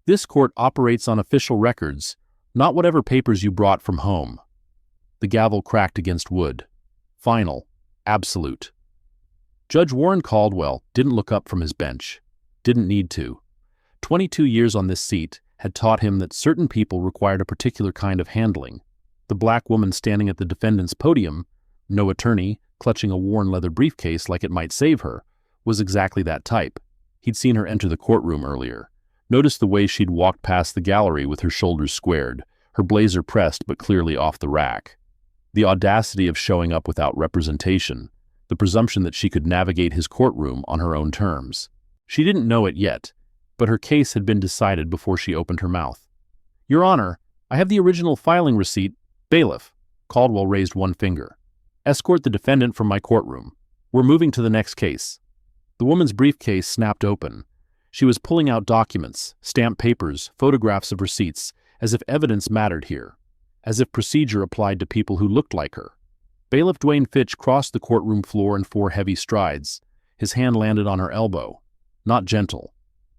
This court operates on official records, not whatever papers you brought from home. The gavel cracked against wood. Final. Absolute. Judge Warren Caldwell didn't look up from his bench. Didn't need to. 22 years on this seat had taught him that certain people required a particular kind of handling. The black woman standing at the defendant's podium, no attorney, clutching a worn leather briefcase like it might save her, was exactly that type. He'd seen her enter the courtroom earlier. Noticed the way she'd walked past the gallery with her shoulders squared, her blazer pressed but clearly off the rack. The audacity of showing up without representation, the presumption that she could navigate his courtroom on her own terms. She didn't know it yet, but her case had been decided before she opened her mouth. "Your Honor, I have the original filing receipt." "Bailiff," Caldwell raised one finger. "Escort the defendant from my courtroom. We're moving to the next case." The woman's briefcase snapped open. She was pulling out documents, stamped papers, photographs of receipts, as if evidence mattered here, as if procedure applied to people who looked like her. Bailiff Dwayne Fitch crossed the courtroom floor in 4 heavy strides. His hand landed on her elbow. Not gentle.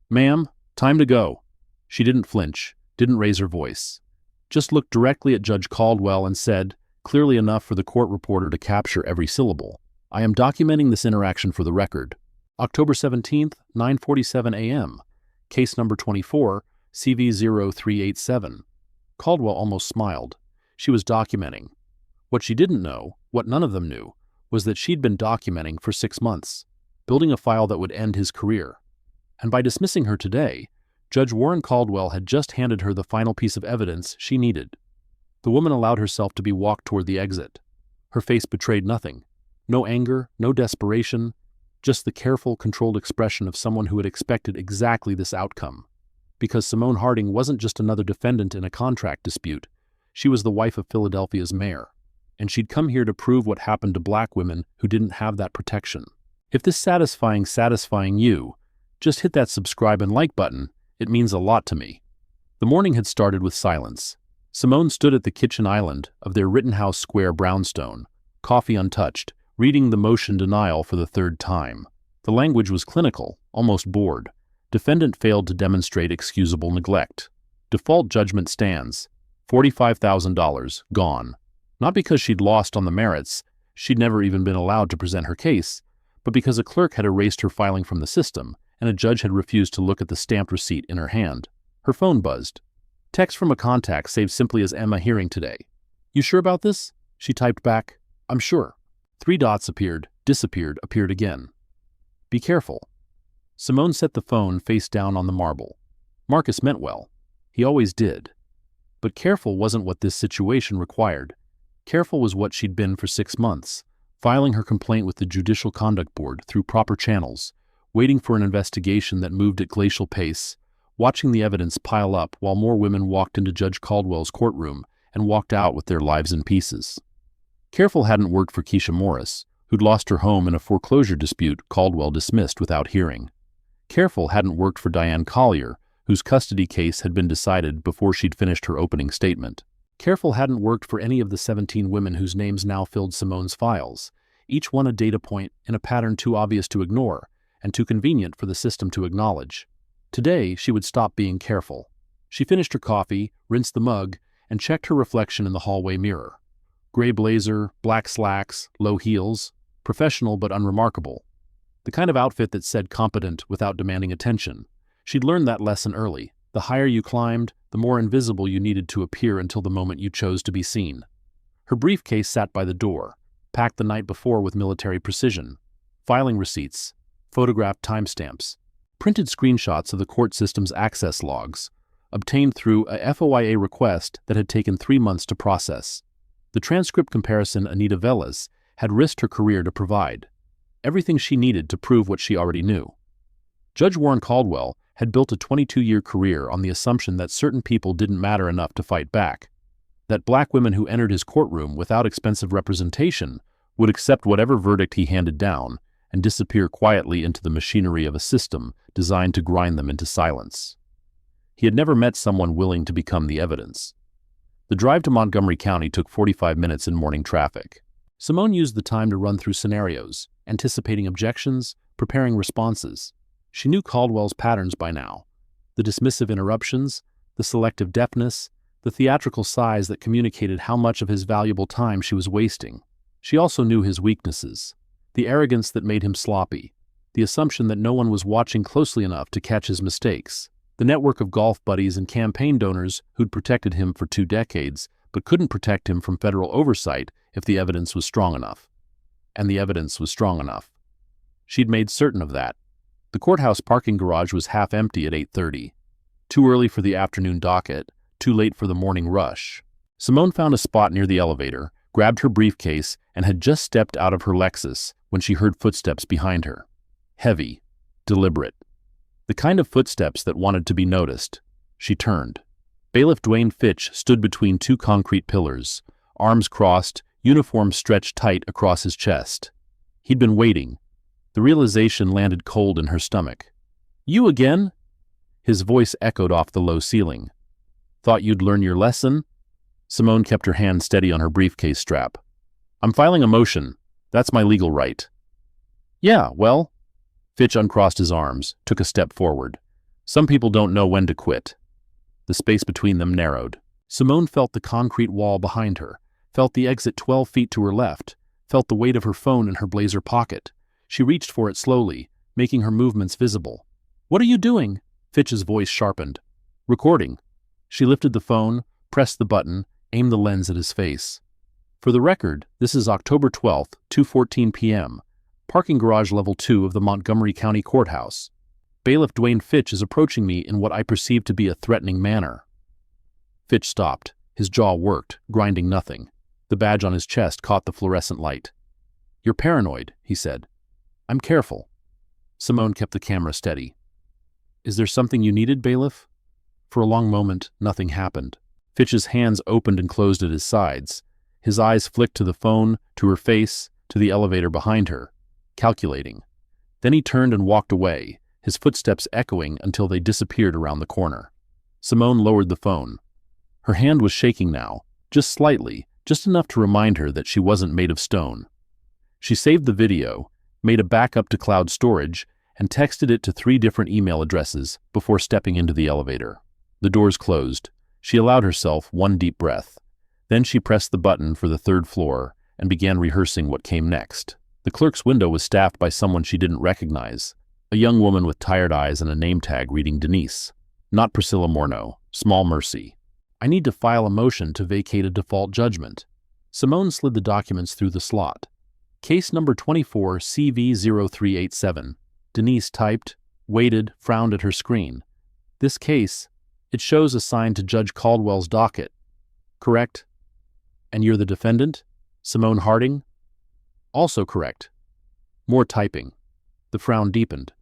"Ma'am, time to go." She didn't flinch, didn't raise her voice. Just looked directly at Judge Caldwell and said, clearly enough for the court reporter to capture every syllable, "I am documenting this interaction for the record. October 17th, 9:47 a.m. Case number 24, CV0387. Caldwell almost smiled. She was documenting. What she didn't know, what none of them knew, was that she'd been documenting for 6 months, building a file that would end his career. And by dismissing her today, Judge Warren Caldwell had just handed her the final piece of evidence she needed. The woman allowed herself to be walked toward the exit. Her face betrayed nothing. No anger, no desperation, just the careful, controlled expression of someone who had expected exactly this outcome. Because Simone Harding wasn't just another defendant in a contract dispute. She was the wife of Philadelphia's mayor. And she'd come here to prove what happened to black women who didn't have that protection. If this satisfying you, just hit that subscribe and like button. It means a lot to me. The morning had started with silence. Simone stood at the kitchen island of their Rittenhouse Square brownstone, coffee untouched, reading the motion denial for the 3rd time. The language was clinical, almost bored. Defendant failed to demonstrate excusable neglect. Default judgment stands. $45,000, gone. Not because she'd lost on the merits, she'd never even been allowed to present her case, but because a clerk had erased her filing from the system, and a judge had refused to look at the stamped receipt in her hand. Her phone buzzed. Text from a contact saved simply as Emma hearing today. "You sure about this?" She typed back, "I'm sure." 3 dots appeared, disappeared, appeared again. "Be careful." Simone set the phone face down on the marble. Marcus meant well. He always did. But careful wasn't what this situation required. Careful was what she'd been for 6 months, filing her complaint with the Judicial Conduct Board through proper channels, waiting for an investigation that moved at glacial pace, watching the evidence pile up while more women walked into Judge Caldwell's courtroom and walked out with their lives in pieces. Careful hadn't worked for Keisha Morris, who'd lost her home in a foreclosure dispute Caldwell dismissed without hearing. Careful hadn't worked for Diane Collier, whose custody case had been decided before she'd finished her opening statement. Careful hadn't worked for any of the 17 women whose names now filled Simone's files, each one a data point in a pattern too obvious to ignore and too convenient for the system to acknowledge. Today, she would stop being careful. She finished her coffee, rinsed the mug, and checked her reflection in the hallway mirror. Gray blazer, black slacks, low heels, professional but unremarkable. The kind of outfit that said competent without demanding attention. She'd learned that lesson early. The higher you climbed, the more invisible you needed to appear until the moment you chose to be seen. Her briefcase sat by the door, packed the night before with military precision. Filing receipts, photographed timestamps, printed screenshots of the court system's access logs, obtained through a FOIA request that had taken 3 months to process. The transcript comparison Anita Velas had risked her career to provide. Everything she needed to prove what she already knew. Judge Warren Caldwell had built a 22-year career on the assumption that certain people didn't matter enough to fight back, that black women who entered his courtroom without expensive representation would accept whatever verdict he handed down and disappear quietly into the machinery of a system designed to grind them into silence. He had never met someone willing to become the evidence. The drive to Montgomery County took 45 minutes in morning traffic. Simone used the time to run through scenarios, anticipating objections, preparing responses. She knew Caldwell's patterns by now. The dismissive interruptions, the selective deafness, the theatrical sighs that communicated how much of his valuable time she was wasting. She also knew his weaknesses, the arrogance that made him sloppy, the assumption that no one was watching closely enough to catch his mistakes, the network of golf buddies and campaign donors who'd protected him for 2 decades, but couldn't protect him from federal oversight if the evidence was strong enough. And the evidence was strong enough. She'd made certain of that. The courthouse parking garage was half empty at 8:30. Too early for the afternoon docket, too late for the morning rush. Simone found a spot near the elevator, grabbed her briefcase, and had just stepped out of her Lexus when she heard footsteps behind her. Heavy, deliberate. The kind of footsteps that wanted to be noticed. She turned. Bailiff Dwayne Fitch stood between 2 concrete pillars, arms crossed, uniform stretched tight across his chest. He'd been waiting. The realization landed cold in her stomach. "You again?" His voice echoed off the low ceiling. "Thought you'd learn your lesson?" Simone kept her hand steady on her briefcase strap. "I'm filing a motion. That's my legal right." "Yeah, well..." Fitch uncrossed his arms, took a step forward. "Some people don't know when to quit." The space between them narrowed. Simone felt the concrete wall behind her, felt the exit 12 feet to her left, felt the weight of her phone in her blazer pocket. She reached for it slowly, making her movements visible. "What are you doing?" Fitch's voice sharpened. "Recording." She lifted the phone, pressed the button, aimed the lens at his face. "For the record, this is October 12th, 2:14 p.m., parking garage level 2 of the Montgomery County Courthouse. Bailiff Dwayne Fitch is approaching me in what I perceive to be a threatening manner." Fitch stopped. His jaw worked, grinding nothing. The badge on his chest caught the fluorescent light. "You're paranoid," he said. "I'm careful." Simone kept the camera steady. "Is there something you needed, bailiff?" For a long moment, nothing happened. Fitch's hands opened and closed at his sides. His eyes flicked to the phone, to her face, to the elevator behind her, calculating. Then he turned and walked away, his footsteps echoing until they disappeared around the corner. Simone lowered the phone. Her hand was shaking now, just slightly, just enough to remind her that she wasn't made of stone. She saved the video, made a backup to cloud storage, and texted it to 3 different email addresses before stepping into the elevator. The doors closed. She allowed herself one deep breath. Then she pressed the button for the 3rd floor and began rehearsing what came next. The clerk's window was staffed by someone she didn't recognize, a young woman with tired eyes and a name tag reading Denise. Not Priscilla Morneau, small mercy. "I need to file a motion to vacate a default judgment." Simone slid the documents through the slot. "Case number 24 CV0387. Denise typed, waited, frowned at her screen. "This case, it shows assigned to Judge Caldwell's docket. Correct? And you're the defendant? Simone Harding?" "Also correct." More typing. The frown deepened.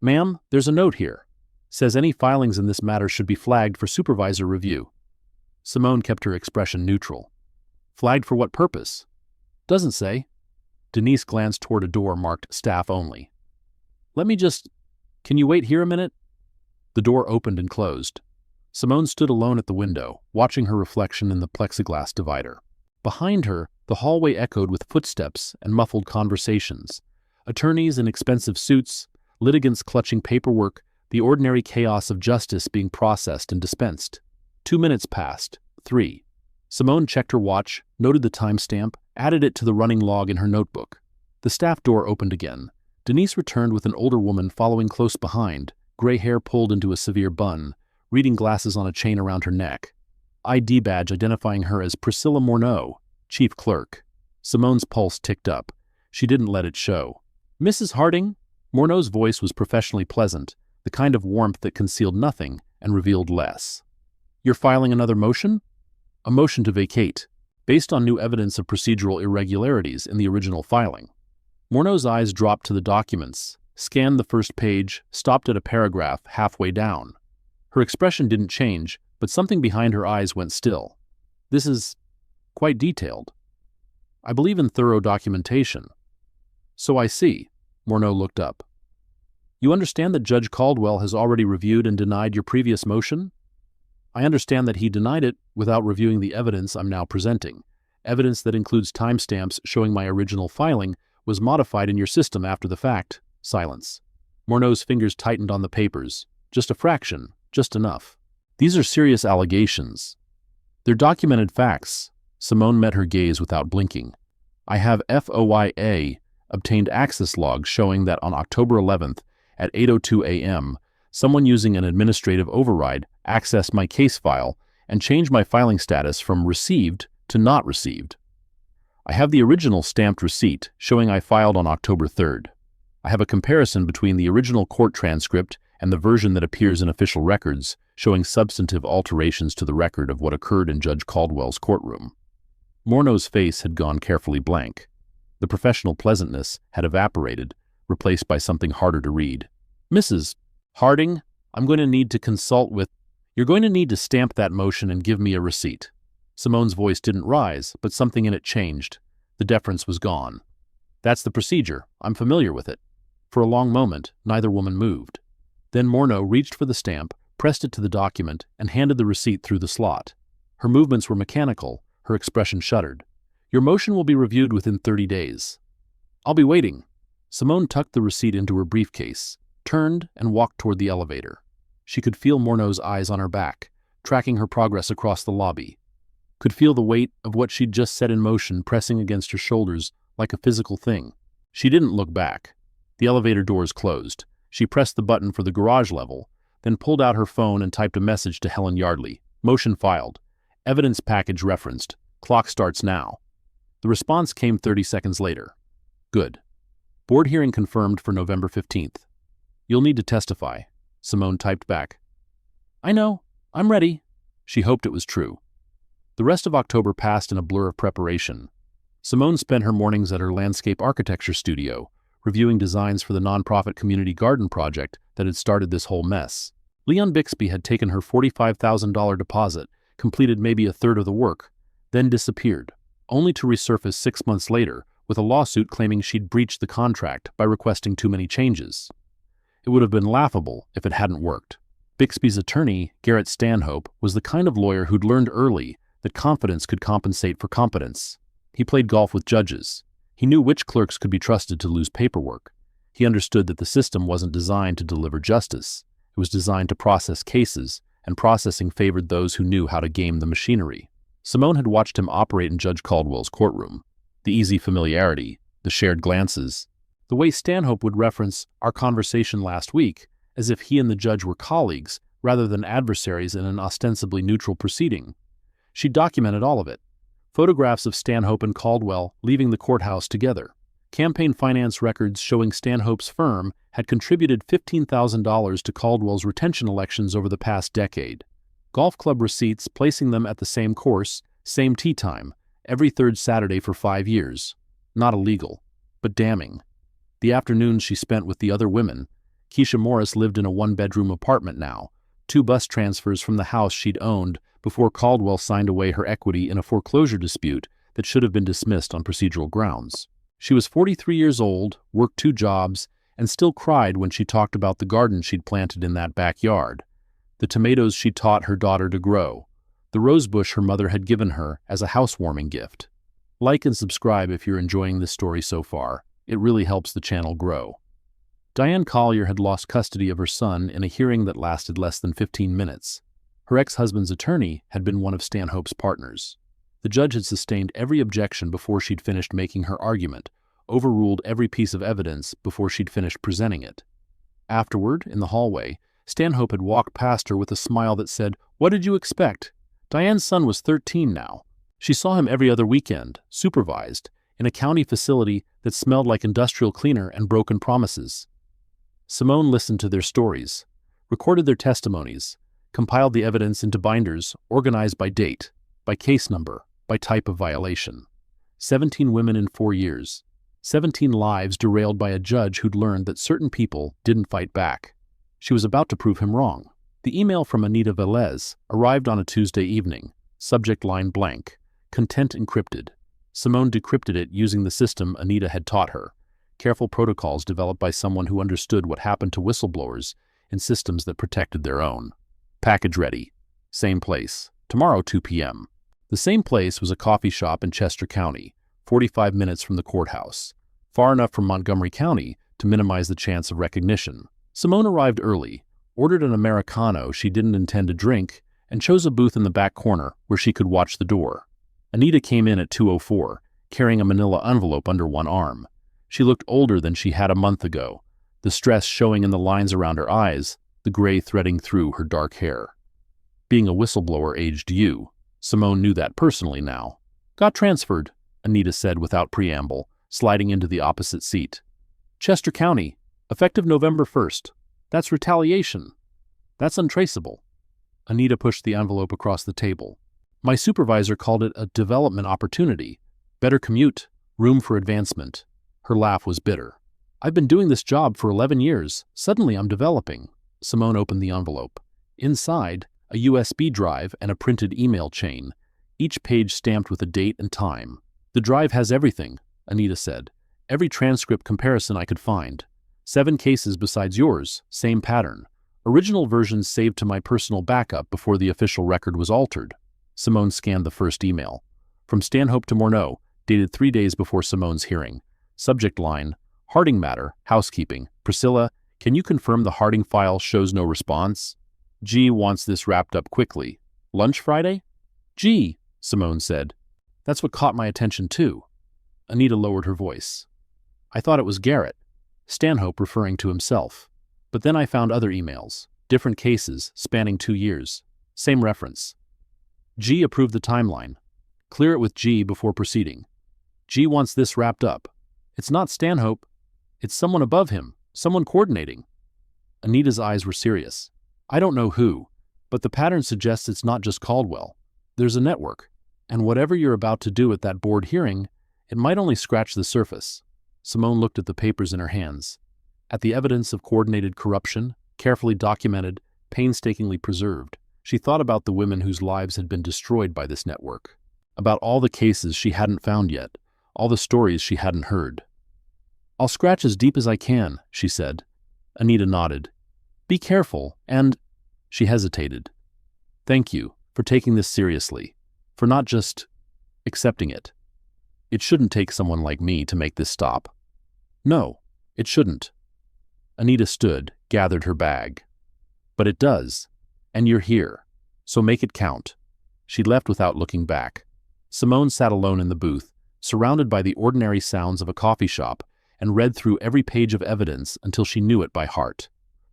"Ma'am, there's a note here. Says any filings in this matter should be flagged for supervisor review." Simone kept her expression neutral. "Flagged for what purpose?" "Doesn't say." Denise glanced toward a door marked staff only. Can you wait here a minute?" The door opened and closed. Simone stood alone at the window, watching her reflection in the plexiglass divider. Behind her, the hallway echoed with footsteps and muffled conversations. Attorneys in expensive suits, litigants clutching paperwork, the ordinary chaos of justice being processed and dispensed. 2 minutes passed. 3. Simone checked her watch, noted the timestamp, added it to the running log in her notebook. The staff door opened again. Denise returned with an older woman following close behind, gray hair pulled into a severe bun, reading glasses on a chain around her neck. ID badge identifying her as Priscilla Morneau, chief clerk. Simone's pulse ticked up. She didn't let it show. "Mrs. Harding?" Morneau's voice was professionally pleasant, the kind of warmth that concealed nothing and revealed less. "You're filing another motion?" "A motion to vacate, based on new evidence of procedural irregularities in the original filing." Morneau's eyes dropped to the documents, scanned the first page, stopped at a paragraph halfway down. Her expression didn't change, but something behind her eyes went still. "This is quite detailed. I believe in thorough documentation." "So I see." Morneau looked up. "You understand that Judge Caldwell has already reviewed and denied your previous motion?" "I understand that he denied it without reviewing the evidence I'm now presenting. Evidence that includes timestamps showing my original filing was modified in your system after the fact." Silence. Morneau's fingers tightened on the papers. "Just a fraction, just enough. These are serious allegations. They're documented facts. Simone met her gaze without blinking. I have FOIA obtained access logs showing that on October 11th at 8:02 a.m., someone using an administrative override accessed my case file and changed my filing status from received to not received. I have the original stamped receipt showing I filed on October 3rd. I have a comparison between the original court transcript and the version that appears in official records showing substantive alterations to the record of what occurred in Judge Caldwell's courtroom. Morneau's face had gone carefully blank. The professional pleasantness had evaporated, replaced by something harder to read. Mrs. Harding, I'm going to need to consult with... You're going to need to stamp that motion and give me a receipt. Simone's voice didn't rise, but something in it changed. The deference was gone. That's the procedure. I'm familiar with it. For a long moment, neither woman moved. Then Morneau reached for the stamp, pressed it to the document, and handed the receipt through the slot. Her movements were mechanical. Her expression shuddered. Your motion will be reviewed within 30 days. I'll be waiting. Simone tucked the receipt into her briefcase, turned, and walked toward the elevator. She could feel Morneau's eyes on her back, tracking her progress across the lobby. Could feel the weight of what she'd just set in motion pressing against her shoulders like a physical thing. She didn't look back. The elevator doors closed. She pressed the button for the garage level, then pulled out her phone and typed a message to Helen Yardley. Motion filed. Evidence package referenced. Clock starts now. The response came 30 seconds later. Good. Board hearing confirmed for November 15th. You'll need to testify. Simone typed back. I know. I'm ready. She hoped it was true. The rest of October passed in a blur of preparation. Simone spent her mornings at her landscape architecture studio, reviewing designs for the nonprofit community garden project that had started this whole mess. Leon Bixby had taken her $45,000 deposit, completed maybe a third of the work, then disappeared, only to resurface 6 months later with a lawsuit claiming she'd breached the contract by requesting too many changes. It would have been laughable if it hadn't worked. Bixby's attorney, Garrett Stanhope, was the kind of lawyer who'd learned early that confidence could compensate for competence. He played golf with judges. He knew which clerks could be trusted to lose paperwork. He understood that the system wasn't designed to deliver justice. It was designed to process cases, and processing favored those who knew how to game the machinery. Simone had watched him operate in Judge Caldwell's courtroom. The easy familiarity, the shared glances, the way Stanhope would reference our conversation last week as if he and the judge were colleagues rather than adversaries in an ostensibly neutral proceeding. She documented all of it. Photographs of Stanhope and Caldwell leaving the courthouse together. Campaign finance records showing Stanhope's firm had contributed $15,000 to Caldwell's retention elections over the past decade. Golf club receipts placing them at the same course, same tee time, every third Saturday for 5 years. Not illegal, but damning. The afternoons she spent with the other women. Keisha Morris lived in a one-bedroom apartment now, 2 bus transfers from the house she'd owned before Caldwell signed away her equity in a foreclosure dispute that should have been dismissed on procedural grounds. She was 43 years old, worked 2 jobs, and still cried when she talked about the garden she'd planted in that backyard, the tomatoes she taught her daughter to grow, the rosebush her mother had given her as a housewarming gift. Like and subscribe if you're enjoying this story so far. It really helps the channel grow. Diane Collier had lost custody of her son in a hearing that lasted less than 15 minutes. Her ex-husband's attorney had been one of Stanhope's partners. The judge had sustained every objection before she'd finished making her argument, overruled every piece of evidence before she'd finished presenting it. Afterward, in the hallway, Stanhope had walked past her with a smile that said, "What did you expect?" Diane's son was 13 now. She saw him every other weekend, supervised, in a county facility that smelled like industrial cleaner and broken promises. Simone listened to their stories, recorded their testimonies, compiled the evidence into binders organized by date, by case number, by type of violation. 17 women in 4 years. 17 lives derailed by a judge who'd learned that certain people didn't fight back. She was about to prove him wrong. The email from Anita Velez arrived on a Tuesday evening. Subject line blank. Content encrypted. Simone decrypted it using the system Anita had taught her. Careful protocols developed by someone who understood what happened to whistleblowers in systems that protected their own. Package ready. Same place. Tomorrow 2 p.m. The same place was a coffee shop in Chester County, 45 minutes from the courthouse, far enough from Montgomery County to minimize the chance of recognition. Simone arrived early, ordered an Americano she didn't intend to drink, and chose a booth in the back corner where she could watch the door. Anita came in at 2:04, carrying a manila envelope under one arm. She looked older than she had a month ago, the stress showing in the lines around her eyes, the gray threading through her dark hair. Being a whistleblower aged you, Simone knew that personally now. Got transferred, Anita said without preamble, sliding into the opposite seat. Chester County, effective November 1st. That's retaliation. That's untraceable. Anita pushed the envelope across the table. My supervisor called it a development opportunity. Better commute, room for advancement. Her laugh was bitter. I've been doing this job for 11 years. Suddenly I'm developing. Simone opened the envelope. Inside, a USB drive and a printed email chain, each page stamped with a date and time. The drive has everything, Anita said. Every transcript comparison I could find. 7 cases besides yours, same pattern. Original versions saved to my personal backup before the official record was altered. Simone scanned the first email. From Stanhope to Morneau, dated 3 days before Simone's hearing. Subject line, Harding matter, housekeeping. Priscilla, can you confirm the Harding file shows no response? G wants this wrapped up quickly. Lunch Friday? G, Simone said. That's what caught my attention too. Anita lowered her voice. I thought it was Garrett. Stanhope referring to himself. But then I found other emails, different cases, spanning 2 years. Same reference. G approved the timeline. Clear it with G before proceeding. G wants this wrapped up. It's not Stanhope. It's someone above him, someone coordinating. Anita's eyes were serious. I don't know who, but the pattern suggests it's not just Caldwell. There's a network, and whatever you're about to do at that board hearing, it might only scratch the surface. Simone looked at the papers in her hands, at the evidence of coordinated corruption, carefully documented, painstakingly preserved. She thought about the women whose lives had been destroyed by this network, about all the cases she hadn't found yet, all the stories she hadn't heard. I'll scratch as deep as I can, she said. Anita nodded. Be careful, and... She hesitated. Thank you for taking this seriously, for not just accepting it. It shouldn't take someone like me to make this stop. No, it shouldn't. Anita stood, gathered her bag. But it does, and you're here, so make it count. She left without looking back. Simone sat alone in the booth, surrounded by the ordinary sounds of a coffee shop, and read through every page of evidence until she knew it by heart.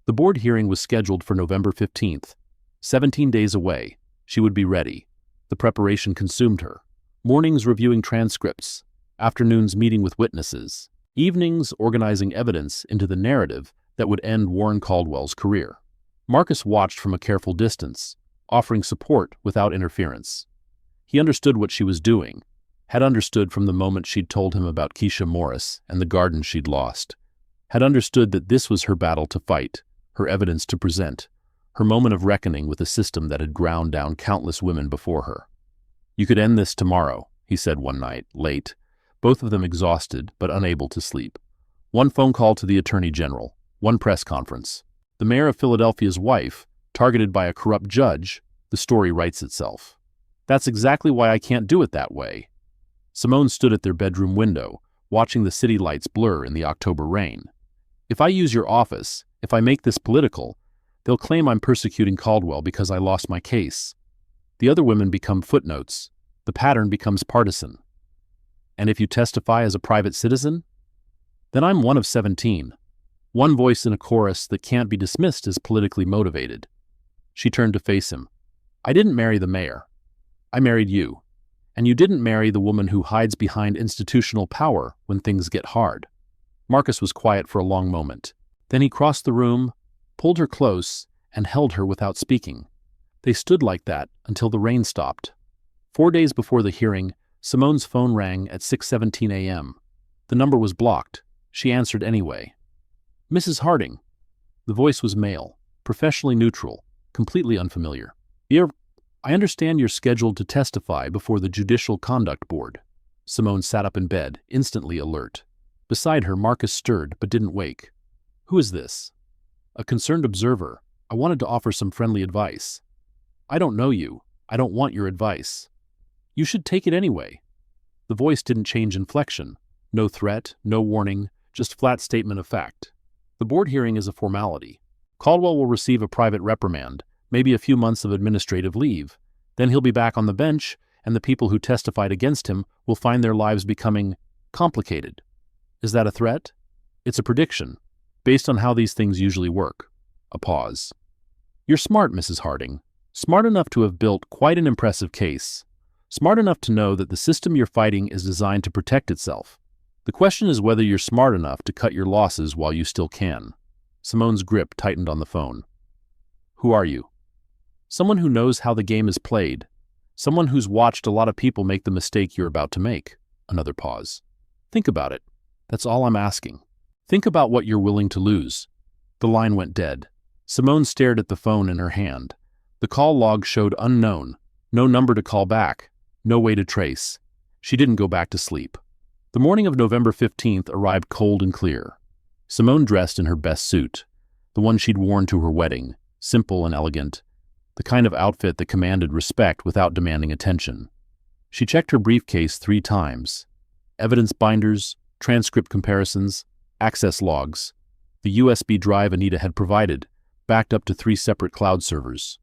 The board hearing was scheduled for November 15th. 17 days away, she would be ready. The preparation consumed her. Mornings reviewing transcripts, afternoons meeting with witnesses, evenings organizing evidence into the narrative that would end Warren Caldwell's career. Marcus watched from a careful distance, offering support without interference. He understood what she was doing, had understood from the moment she'd told him about Keisha Morris and the garden she'd lost, had understood that this was her battle to fight, her evidence to present, her moment of reckoning with a system that had ground down countless women before her. You could end this tomorrow, he said one night, late, both of them exhausted but unable to sleep. One phone call to the Attorney General, one press conference. The mayor of Philadelphia's wife, targeted by a corrupt judge, the story writes itself. That's exactly why I can't do it that way. Simone stood at their bedroom window, watching the city lights blur in the October rain. If I use your office, if I make this political, they'll claim I'm persecuting Caldwell because I lost my case. The other women become footnotes. The pattern becomes partisan. And if you testify as a private citizen, then I'm one of 17. One voice in a chorus that can't be dismissed as politically motivated. She turned to face him. I didn't marry the mayor. I married you. And you didn't marry the woman who hides behind institutional power when things get hard. Marcus was quiet for a long moment. Then he crossed the room, pulled her close, and held her without speaking. They stood like that until the rain stopped. 4 days before the hearing, Simone's phone rang at 6:17 a.m. The number was blocked. She answered anyway. Mrs. Harding. The voice was male, professionally neutral, completely unfamiliar. I understand you're scheduled to testify before the Judicial Conduct Board. Simone sat up in bed, instantly alert. Beside her, Marcus stirred but didn't wake. Who is this? A concerned observer. I wanted to offer some friendly advice. I don't know you. I don't want your advice. You should take it anyway. The voice didn't change inflection. No threat, no warning, just flat statement of fact. The board hearing is a formality. Caldwell will receive a private reprimand, maybe a few months of administrative leave. Then he'll be back on the bench, and the people who testified against him will find their lives becoming complicated. Is that a threat? It's a prediction, based on how these things usually work. A pause. You're smart, Mrs. Harding. Smart enough to have built quite an impressive case. Smart enough to know that the system you're fighting is designed to protect itself. The question is whether you're smart enough to cut your losses while you still can. Simone's grip tightened on the phone. Who are you? Someone who knows how the game is played. Someone who's watched a lot of people make the mistake you're about to make. Another pause. Think about it. That's all I'm asking. Think about what you're willing to lose. The line went dead. Simone stared at the phone in her hand. The call log showed unknown. No number to call back. No way to trace. She didn't go back to sleep. The morning of November 15th arrived cold and clear. Simone dressed in her best suit, the one she'd worn to her wedding, simple and elegant, the kind of outfit that commanded respect without demanding attention. She checked her briefcase 3 times. Evidence binders, transcript comparisons, access logs. The USB drive Anita had provided, backed up to 3 separate cloud servers.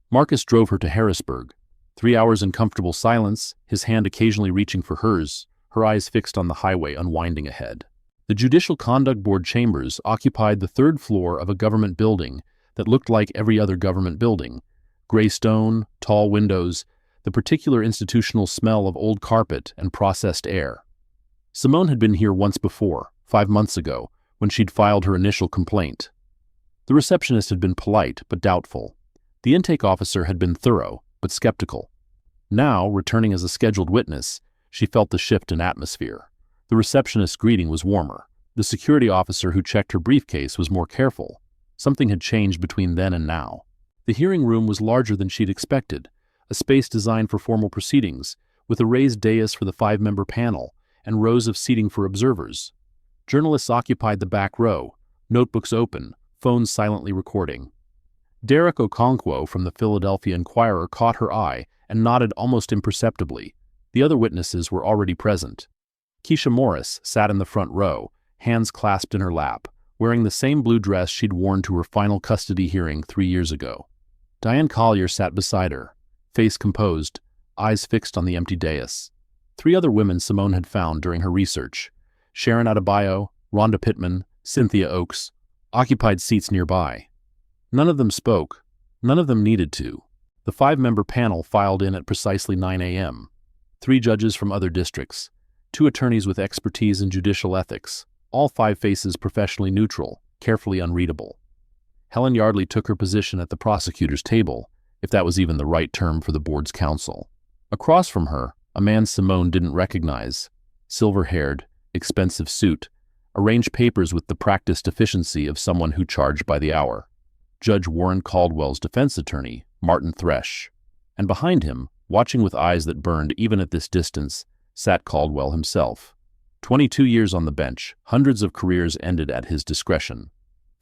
Marcus drove her to Harrisburg. 3 hours in comfortable silence, his hand occasionally reaching for hers, her eyes fixed on the highway unwinding ahead. The Judicial Conduct Board chambers occupied the 3rd floor of a government building that looked like every other government building. Gray stone, tall windows, the particular institutional smell of old carpet and processed air. Simone had been here once before, 5 months ago, when she'd filed her initial complaint. The receptionist had been polite but doubtful. The intake officer had been thorough but skeptical. Now, returning as a scheduled witness, she felt the shift in atmosphere. The receptionist's greeting was warmer. The security officer who checked her briefcase was more careful. Something had changed between then and now. The hearing room was larger than she'd expected, a space designed for formal proceedings, with a raised dais for the 5-member panel and rows of seating for observers. Journalists occupied the back row, notebooks open, phones silently recording. Derek Okonkwo from the Philadelphia Inquirer caught her eye and nodded almost imperceptibly. The other witnesses were already present. Keisha Morris sat in the front row, hands clasped in her lap, wearing the same blue dress she'd worn to her final custody hearing 3 years ago. Diane Collier sat beside her, face composed, eyes fixed on the empty dais. 3 other women Simone had found during her research, Sharon Adebayo, Rhonda Pittman, Cynthia Oakes, occupied seats nearby. None of them spoke. None of them needed to. The 5-member panel filed in at precisely 9 a.m. 3 judges from other districts, 2 attorneys with expertise in judicial ethics, all 5 faces professionally neutral, carefully unreadable. Helen Yardley took her position at the prosecutor's table, if that was even the right term for the board's counsel. Across from her, a man Simone didn't recognize, silver-haired, expensive suit, arranged papers with the practiced efficiency of someone who charged by the hour. Judge Warren Caldwell's defense attorney, Martin Thresh. And behind him, watching with eyes that burned even at this distance, sat Caldwell himself. 22 years on the bench, hundreds of careers ended at his discretion,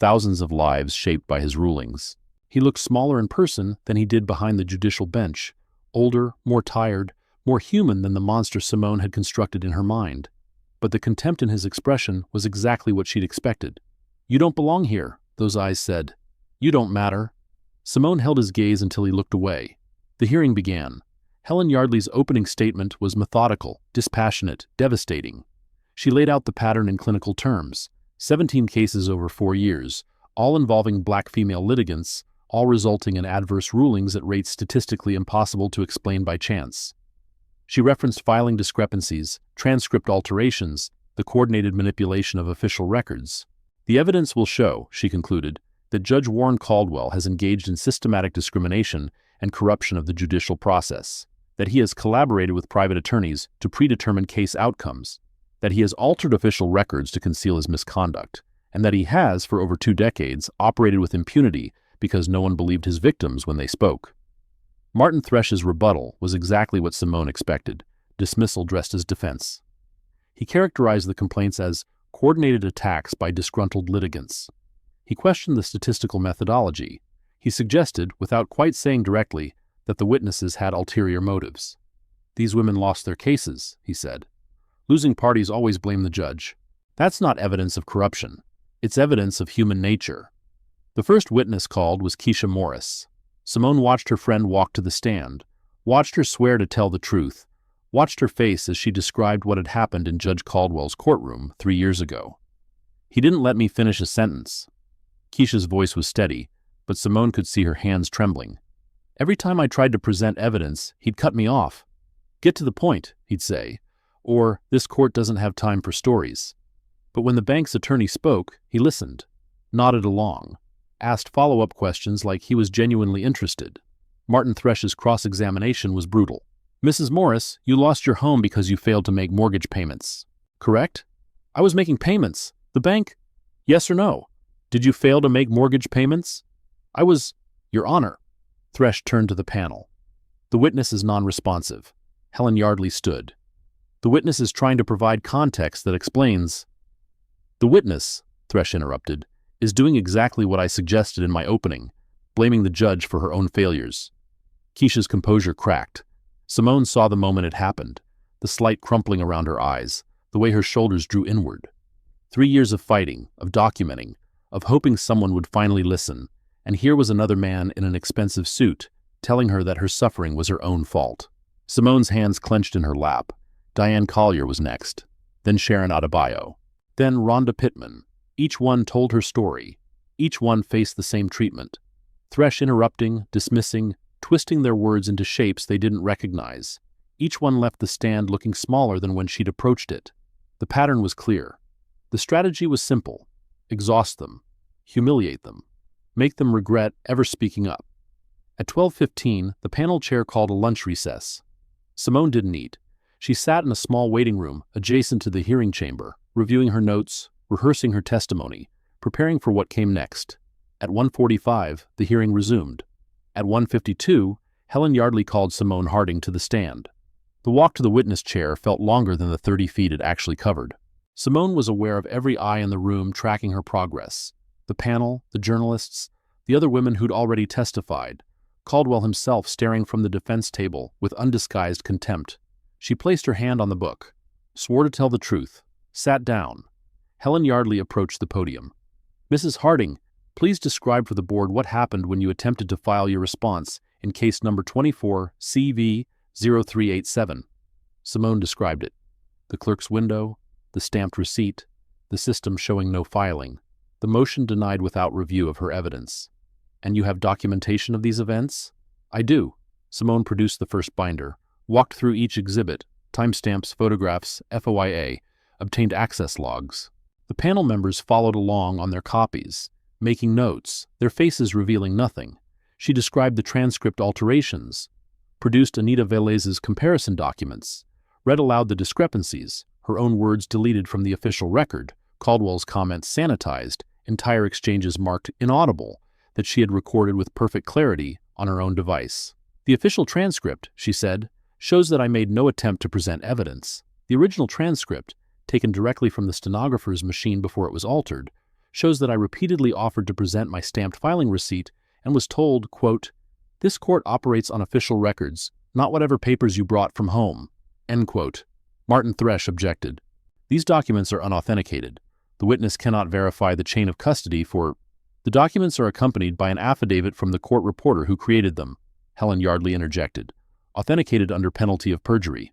thousands of lives shaped by his rulings. He looked smaller in person than he did behind the judicial bench, older, more tired, more human than the monster Simone had constructed in her mind. But the contempt in his expression was exactly what she'd expected. "You don't belong here," those eyes said. "You don't matter." Simone held his gaze until he looked away. The hearing began. Helen Yardley's opening statement was methodical, dispassionate, devastating. She laid out the pattern in clinical terms. 17 cases over 4 years, all involving black female litigants, all resulting in adverse rulings at rates statistically impossible to explain by chance. She referenced filing discrepancies, transcript alterations, the coordinated manipulation of official records. "The evidence will show," she concluded, "that Judge Warren Caldwell has engaged in systematic discrimination and corruption of the judicial process, that he has collaborated with private attorneys to predetermine case outcomes, that he has altered official records to conceal his misconduct, and that he has, for over 2 decades, operated with impunity because no one believed his victims when they spoke." Martin Thresh's rebuttal was exactly what Simone expected, dismissal dressed as defense. He characterized the complaints as coordinated attacks by disgruntled litigants. He questioned the statistical methodology. He suggested, without quite saying directly, that the witnesses had ulterior motives. "These women lost their cases," he said. "Losing parties always blame the judge. That's not evidence of corruption. It's evidence of human nature." The first witness called was Keisha Morris. Simone watched her friend walk to the stand, watched her swear to tell the truth, watched her face as she described what had happened in Judge Caldwell's courtroom 3 years ago. "He didn't let me finish a sentence." Keisha's voice was steady, but Simone could see her hands trembling. "Every time I tried to present evidence, he'd cut me off. 'Get to the point,' he'd say, or 'This court doesn't have time for stories.' But when the bank's attorney spoke, he listened, nodded along, asked follow-up questions like he was genuinely interested." Martin Thresh's cross-examination was brutal. "Mrs. Morris, you lost your home because you failed to make mortgage payments, correct?" "I was making payments. The bank?" "Yes or no? Did you fail to make mortgage payments?" "I was, Your Honor." Thresh turned to the panel. The witness is non-responsive. Helen Yardley stood. "The witness is trying to provide context that explains." "The witness," Thresh interrupted, "is doing exactly what I suggested in my opening, blaming the judge for her own failures." Keisha's composure cracked. Simone saw the moment it happened, the slight crumpling around her eyes, the way her shoulders drew inward. 3 years of fighting, of documenting, of hoping someone would finally listen, and here was another man in an expensive suit, telling her that her suffering was her own fault. Simone's hands clenched in her lap. Diane Collier was next, then Sharon Adebayo, then Rhonda Pittman. Each one told her story. Each one faced the same treatment. Thresh interrupting, dismissing, twisting their words into shapes they didn't recognize. Each one left the stand looking smaller than when she'd approached it. The pattern was clear. The strategy was simple. Exhaust them. Humiliate them. Make them regret ever speaking up. At 12:15, the panel chair called a lunch recess. Simone didn't eat. She sat in a small waiting room adjacent to the hearing chamber, reviewing her notes, rehearsing her testimony, preparing for what came next. At 1:45, the hearing resumed. At 1:52, Helen Yardley called Simone Harding to the stand. The walk to the witness chair felt longer than the 30 feet it actually covered. Simone was aware of every eye in the room tracking her progress. The panel, the journalists, the other women who'd already testified, Caldwell himself staring from the defense table with undisguised contempt. She placed her hand on the book, swore to tell the truth, sat down. Helen Yardley approached the podium. "Mrs. Harding, please describe for the board what happened when you attempted to file your response in case number 24 CV0387. Simone described it. The clerk's window, the stamped receipt, the system showing no filing, the motion denied without review of her evidence. "And you have documentation of these events?" "I do." Simone produced the first binder, walked through each exhibit, timestamps, photographs, FOIA, obtained access logs. The panel members followed along on their copies, making notes, their faces revealing nothing. She described the transcript alterations, produced Anita Velez's comparison documents, read aloud the discrepancies, her own words deleted from the official record, Caldwell's comments sanitized, entire exchanges marked inaudible, that she had recorded with perfect clarity on her own device. "The official transcript," she said, "shows that I made no attempt to present evidence. The original transcript, taken directly from the stenographer's machine before it was altered, shows that I repeatedly offered to present my stamped filing receipt and was told, quote, 'This court operates on official records, not whatever papers you brought from home,' end quote." Martin Thresh objected. "These documents are unauthenticated. The witness cannot verify the chain of custody for—" "The documents are accompanied by an affidavit from the court reporter who created them," Helen Yardley interjected, "authenticated under penalty of perjury.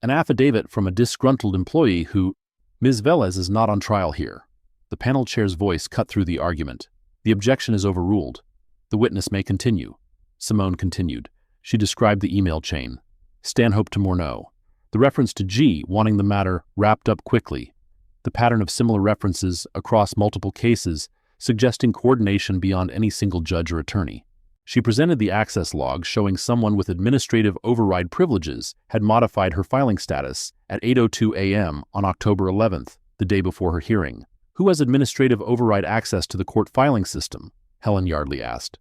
An affidavit from a disgruntled employee who—" "Ms. Velez is not on trial here." The panel chair's voice cut through the argument. "The objection is overruled. The witness may continue." Simone continued. She described the email chain. Stanhope to Morneau. The reference to G wanting the matter wrapped up quickly. The pattern of similar references across multiple cases, suggesting coordination beyond any single judge or attorney. She presented the access log showing someone with administrative override privileges had modified her filing status at 8:02 a.m. on October 11th, the day before her hearing. "Who has administrative override access to the court filing system?" Helen Yardley asked.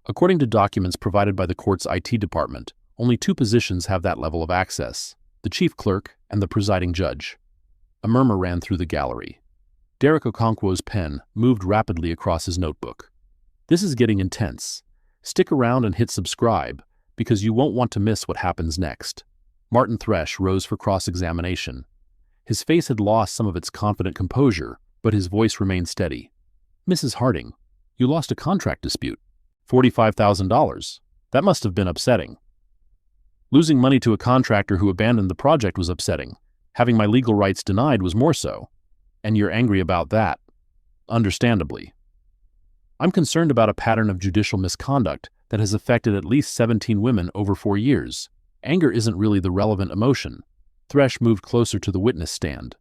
"According to documents provided by the court's IT department, only 2 positions have that level of access, the chief clerk and the presiding judge." A murmur ran through the gallery. Derek Okonkwo's pen moved rapidly across his notebook. "This is getting intense. Stick around and hit subscribe, because you won't want to miss what happens next." Martin Thresh rose for cross-examination. His face had lost some of its confident composure, but his voice remained steady. "Mrs. Harding, You lost a contract dispute. $45,000. That must have been upsetting. Losing money to a contractor who abandoned the project was upsetting. Having my legal rights denied was more so. And you're angry about that. Understandably. I'm concerned about a pattern of judicial misconduct that has affected at least 17 women over 4 years. Anger isn't really the relevant emotion. Thresh moved closer to the witness stand.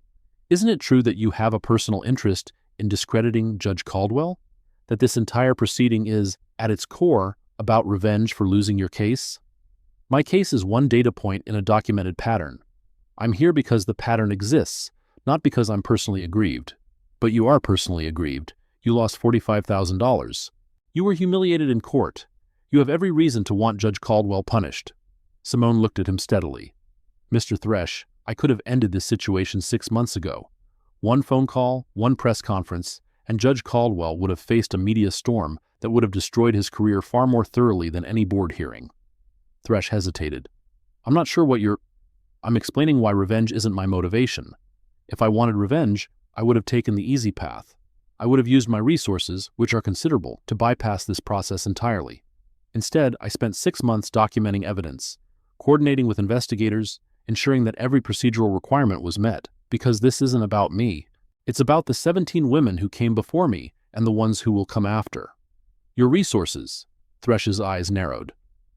Isn't it true that you have a personal interest in discrediting Judge Caldwell? That this entire proceeding is, at its core, about revenge for losing your case? My case is one data point in a documented pattern. I'm here because the pattern exists, not because I'm personally aggrieved. But you are personally aggrieved. You lost $45,000. You were humiliated in court. You have every reason to want Judge Caldwell punished. Simone looked at him steadily. Mr. Thresh, I could have ended this situation 6 months ago. One phone call, one press conference, and Judge Caldwell would have faced a media storm that would have destroyed his career far more thoroughly than any board hearing. Thresh hesitated. I'm not sure what I'm explaining why revenge isn't my motivation. If I wanted revenge, I would have taken the easy path. I would have used my resources, which are considerable, to bypass this process entirely. Instead, I spent 6 months documenting evidence, coordinating with investigators, ensuring that every procedural requirement was met, because this isn't about me. It's about the 17 women who came before me and the ones who will come after. Your resources. Thresh's eyes narrowed.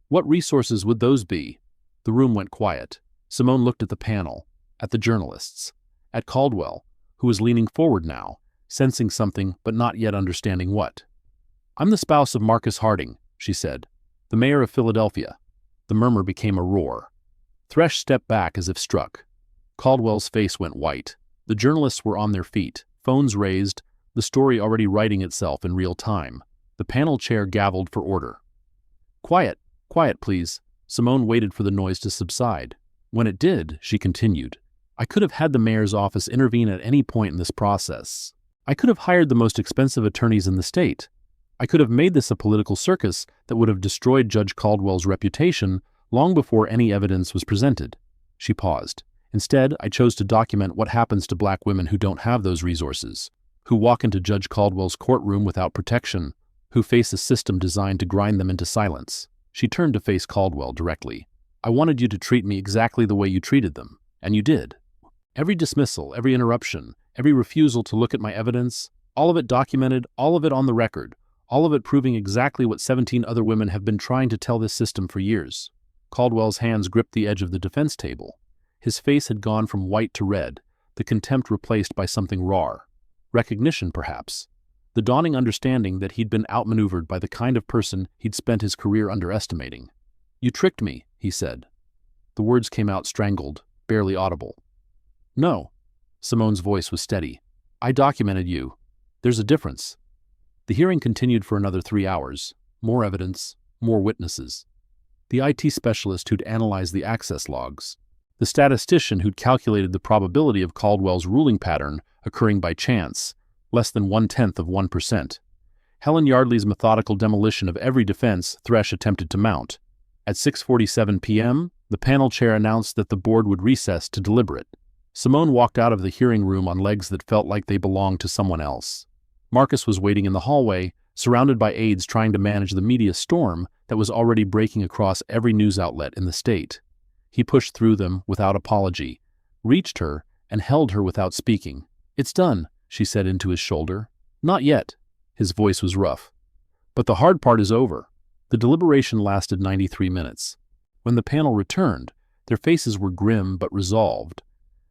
What resources would those be? The room went quiet. Simone looked at the panel, at the journalists, at Caldwell, who was leaning forward now, sensing something but not yet understanding what. I'm the spouse of Marcus Harding, she said, the mayor of Philadelphia. The murmur became a roar. Thresh stepped back as if struck. Caldwell's face went white. The journalists were on their feet, phones raised, the story already writing itself in real time. The panel chair gavelled for order. Quiet, quiet, please. Simone waited for the noise to subside. When it did, she continued, I could have had the mayor's office intervene at any point in this process. I could have hired the most expensive attorneys in the state. I could have made this a political circus that would have destroyed Judge Caldwell's reputation long before any evidence was presented. She paused. Instead, I chose to document what happens to black women who don't have those resources, who walk into Judge Caldwell's courtroom without protection, who face a system designed to grind them into silence. She turned to face Caldwell directly. I wanted you to treat me exactly the way you treated them, and you did. Every dismissal, every interruption, every refusal to look at my evidence, all of it documented, all of it on the record, all of it proving exactly what 17 other women have been trying to tell this system for years. Caldwell's hands gripped the edge of the defense table. His face had gone from white to red, the contempt replaced by something raw. Recognition, perhaps. The dawning understanding that he'd been outmaneuvered by the kind of person he'd spent his career underestimating. You tricked me, he said. The words came out strangled, barely audible. No. Simone's voice was steady. I documented you. There's a difference. The hearing continued for another 3 hours. More evidence, more witnesses. The IT specialist who'd analyzed the access logs. The statistician who'd calculated the probability of Caldwell's ruling pattern occurring by chance, less than 0.1%. Helen Yardley's methodical demolition of every defense Thresh attempted to mount. At 6:47 p.m., the panel chair announced that the board would recess to deliberate. Simone walked out of the hearing room on legs that felt like they belonged to someone else. Marcus was waiting in the hallway, surrounded by aides trying to manage the media storm that was already breaking across every news outlet in the state. He pushed through them without apology, reached her, and held her without speaking. It's done, she said into his shoulder. Not yet. His voice was rough. But the hard part is over. The deliberation lasted 93 minutes. When the panel returned, their faces were grim but resolved.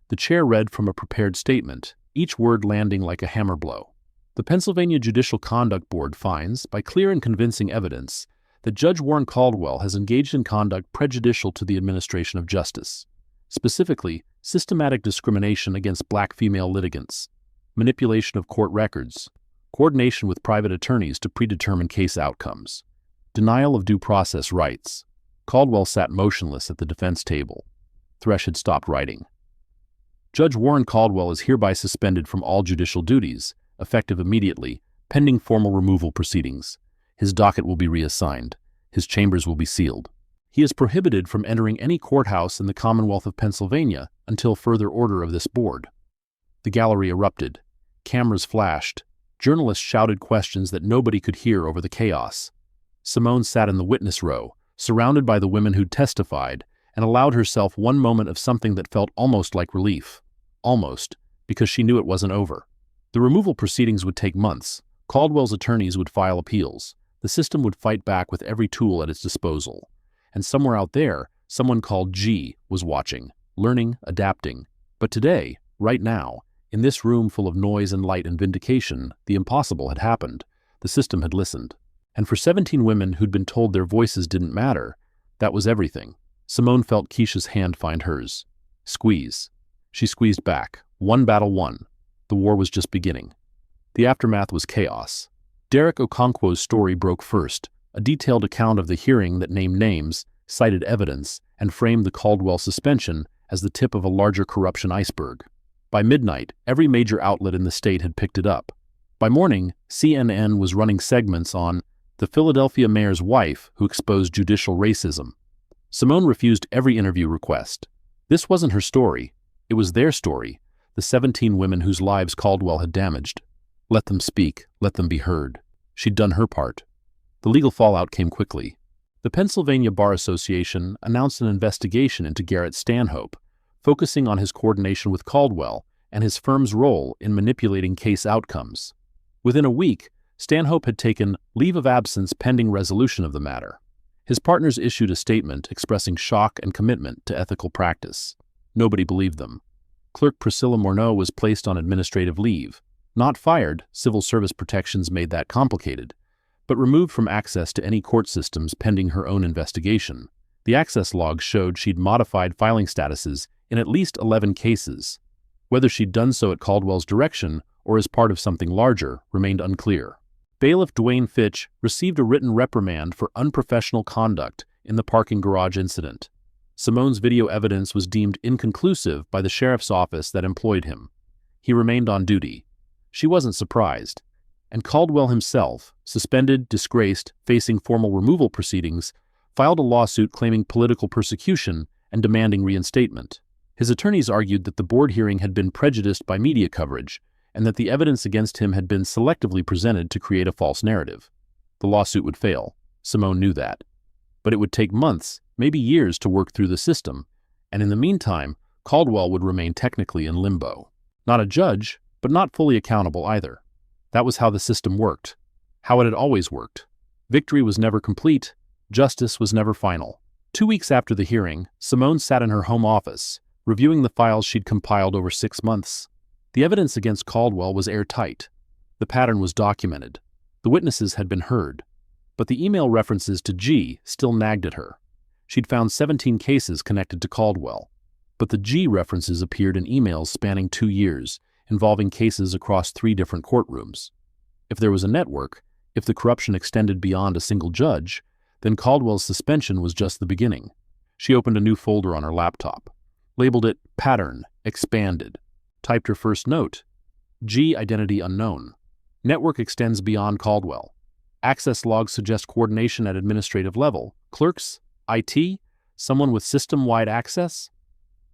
The chair read from a prepared statement, each word landing like a hammer blow. The Pennsylvania Judicial Conduct Board finds, by clear and convincing evidence, that Judge Warren Caldwell has engaged in conduct prejudicial to the administration of justice, specifically systematic discrimination against black female litigants, manipulation of court records, coordination with private attorneys to predetermine case outcomes, denial of due process rights. Caldwell sat motionless at the defense table. Thresh had stopped writing. Judge Warren Caldwell is hereby suspended from all judicial duties, effective immediately, pending formal removal proceedings. His docket will be reassigned. His chambers will be sealed. He is prohibited from entering any courthouse in the Commonwealth of Pennsylvania until further order of this board. The gallery erupted. Cameras flashed. Journalists shouted questions that nobody could hear over the chaos. Simone sat in the witness row, surrounded by the women who'd testified, and allowed herself one moment of something that felt almost like relief. Almost, because she knew it wasn't over. The removal proceedings would take months. Caldwell's attorneys would file appeals. The system would fight back with every tool at its disposal. And somewhere out there, someone called G was watching, learning, adapting. But today, right now, in this room full of noise and light and vindication, the impossible had happened. The system had listened. And for 17 women who'd been told their voices didn't matter, that was everything. Simone felt Keisha's hand find hers. Squeeze. She squeezed back. One battle won. The war was just beginning. The aftermath was chaos. Derek Okonkwo's story broke first, a detailed account of the hearing that named names, cited evidence, and framed the Caldwell suspension as the tip of a larger corruption iceberg. By midnight, every major outlet in the state had picked it up. By morning, CNN was running segments on the Philadelphia mayor's wife who exposed judicial racism. Simone refused every interview request. This wasn't her story. It was their story, the 17 women whose lives Caldwell had damaged. Let them speak, let them be heard. She'd done her part. The legal fallout came quickly. The Pennsylvania Bar Association announced an investigation into Garrett Stanhope, focusing on his coordination with Caldwell and his firm's role in manipulating case outcomes. Within a week, Stanhope had taken leave of absence pending resolution of the matter. His partners issued a statement expressing shock and commitment to ethical practice. Nobody believed them. Clerk Priscilla Morneau was placed on administrative leave. Not fired, civil service protections made that complicated, but removed from access to any court systems pending her own investigation. The access logs showed she'd modified filing statuses in at least 11 cases. Whether she'd done so at Caldwell's direction or as part of something larger remained unclear. Bailiff Dwayne Fitch received a written reprimand for unprofessional conduct in the parking garage incident. Simone's video evidence was deemed inconclusive by the sheriff's office that employed him. He remained on duty. She wasn't surprised. And Caldwell himself, suspended, disgraced, facing formal removal proceedings, filed a lawsuit claiming political persecution and demanding reinstatement. His attorneys argued that the board hearing had been prejudiced by media coverage and that the evidence against him had been selectively presented to create a false narrative. The lawsuit would fail. Simone knew that. But it would take months, maybe years, to work through the system, and in the meantime, Caldwell would remain technically in limbo. Not a judge, but not fully accountable either. That was how the system worked, how it had always worked. Victory was never complete, justice was never final. 2 weeks after the hearing, Simone sat in her home office, reviewing the files she'd compiled over 6 months. The evidence against Caldwell was airtight. The pattern was documented. The witnesses had been heard. But the email references to G still nagged at her. She'd found 17 cases connected to Caldwell. But the G references appeared in emails spanning 2 years, involving cases across 3 different courtrooms. If there was a network, if the corruption extended beyond a single judge, then Caldwell's suspension was just the beginning. She opened a new folder on her laptop, labeled it Pattern Expanded, typed her first note, G identity unknown. Network extends beyond Caldwell. Access logs suggest coordination at administrative level. Clerks? IT? Someone with system-wide access?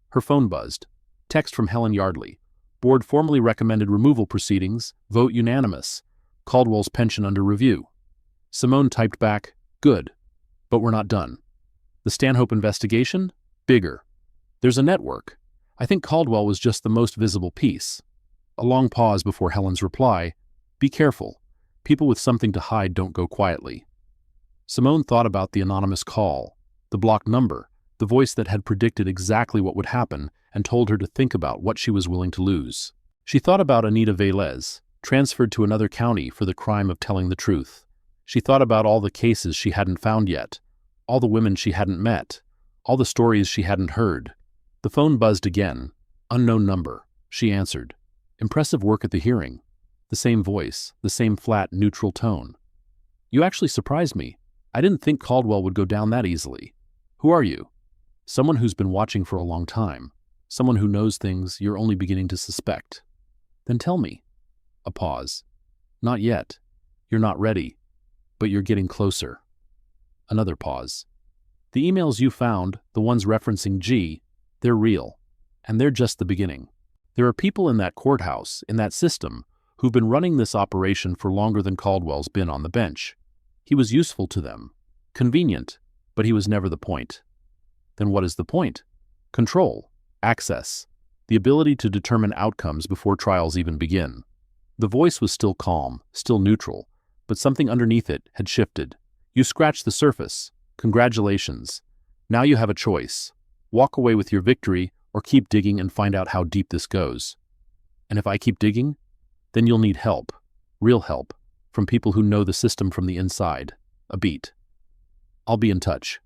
Her phone buzzed. Text from Helen Yardley. Board formally recommended removal proceedings. Vote unanimous. Caldwell's pension under review. Simone typed back, good. But we're not done. The Stanhope investigation? Bigger. There's a network. I think Caldwell was just the most visible piece. A long pause before Helen's reply. Be careful. People with something to hide don't go quietly. Simone thought about the anonymous call, the blocked number, the voice that had predicted exactly what would happen and told her to think about what she was willing to lose. She thought about Anita Velez, transferred to another county for the crime of telling the truth. She thought about all the cases she hadn't found yet, all the women she hadn't met, all the stories she hadn't heard. The phone buzzed again. Unknown number. She answered. Impressive work at the hearing. The same voice, the same flat, neutral tone. You actually surprised me. I didn't think Caldwell would go down that easily. Who are you? Someone who's been watching for a long time. Someone who knows things you're only beginning to suspect. Then tell me. A pause. Not yet. You're not ready. But you're getting closer. Another pause. The emails you found, the ones referencing G, they're real. And they're just the beginning. There are people in that courthouse, in that system, who've been running this operation for longer than Caldwell's been on the bench. He was useful to them. Convenient, but he was never the point. Then what is the point? Control, access, the ability to determine outcomes before trials even begin. The voice was still calm, still neutral, but something underneath it had shifted. You scratched the surface. Congratulations. Now you have a choice. Walk away with your victory or keep digging and find out how deep this goes. And if I keep digging, then you'll need help, real help, from people who know the system from the inside. A beat. I'll be in touch.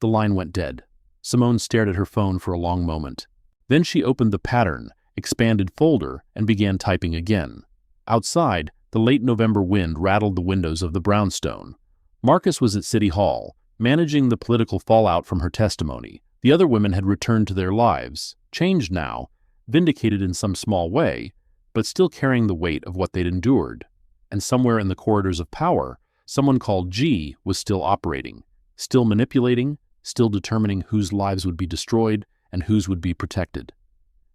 The line went dead. Simone stared at her phone for a long moment. Then she opened the pattern, expanded folder, and began typing again. Outside, the late November wind rattled the windows of the brownstone. Marcus was at City Hall, managing the political fallout from her testimony. The other women had returned to their lives, changed now, vindicated in some small way, but still carrying the weight of what they'd endured. And somewhere in the corridors of power, someone called G was still operating, still manipulating, still determining whose lives would be destroyed and whose would be protected.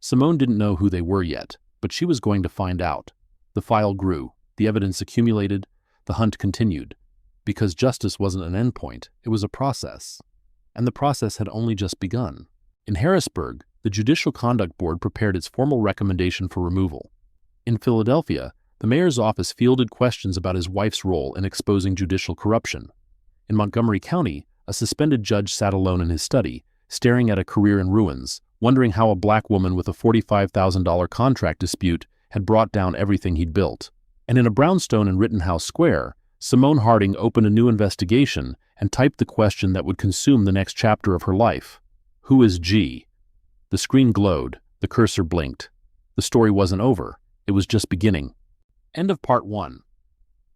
Simone didn't know who they were yet, but she was going to find out. The file grew, the evidence accumulated, the hunt continued. Because justice wasn't an endpoint, it was a process. And the process had only just begun. In Harrisburg, the Judicial Conduct Board prepared its formal recommendation for removal. In Philadelphia, the mayor's office fielded questions about his wife's role in exposing judicial corruption. In Montgomery County, a suspended judge sat alone in his study, staring at a career in ruins, wondering how a black woman with a $45,000 contract dispute had brought down everything he'd built. And in a brownstone in Rittenhouse Square, Simone Harding opened a new investigation and typed the question that would consume the next chapter of her life. Who is G? The screen glowed, the cursor blinked. The story wasn't over, it was just beginning. End of Part 1.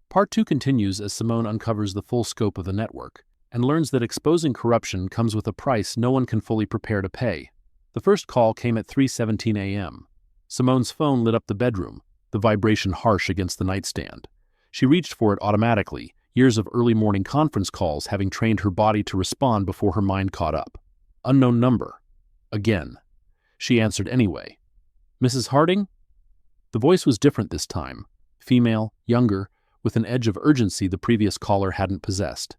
Part 2 continues as Simone uncovers the full scope of the network and learns that exposing corruption comes with a price no one can fully prepare to pay. The first call came at 3:17 a.m. Simone's phone lit up the bedroom, the vibration harsh against the nightstand. She reached for it automatically, years of early morning conference calls having trained her body to respond before her mind caught up. Unknown number. Again. She answered anyway. Mrs. Harding? The voice was different this time. Female, younger, with an edge of urgency the previous caller hadn't possessed.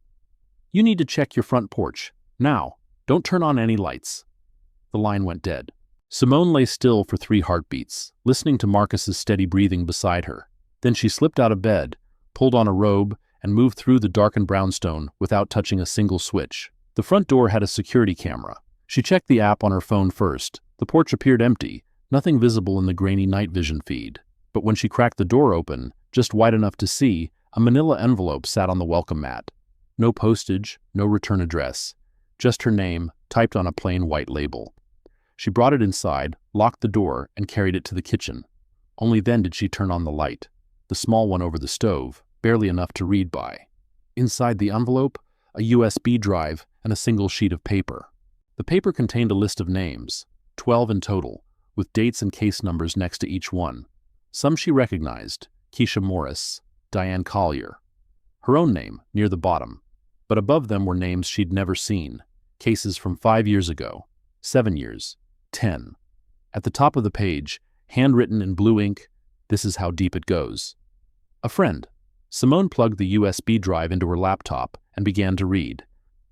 You need to check your front porch. Now. Don't turn on any lights. The line went dead. Simone lay still for 3 heartbeats, listening to Marcus's steady breathing beside her. Then she slipped out of bed, pulled on a robe, and moved through the darkened brownstone without touching a single switch. The front door had a security camera. She checked the app on her phone first. The porch appeared empty, nothing visible in the grainy night vision feed. But when she cracked the door open, just wide enough to see, a manila envelope sat on the welcome mat. No postage, no return address. Just her name, typed on a plain white label. She brought it inside, locked the door, and carried it to the kitchen. Only then did she turn on the light, the small one over the stove, barely enough to read by. Inside the envelope, a USB drive and a single sheet of paper. The paper contained a list of names, 12 in total, with dates and case numbers next to each one. Some she recognized, Keisha Morris, Diane Collier. Her own name, near the bottom. But above them were names she'd never seen, cases from 5 years ago, 7 years, 10. At the top of the page, handwritten in blue ink, "This is how deep it goes." A friend. Simone plugged the USB drive into her laptop and began to read.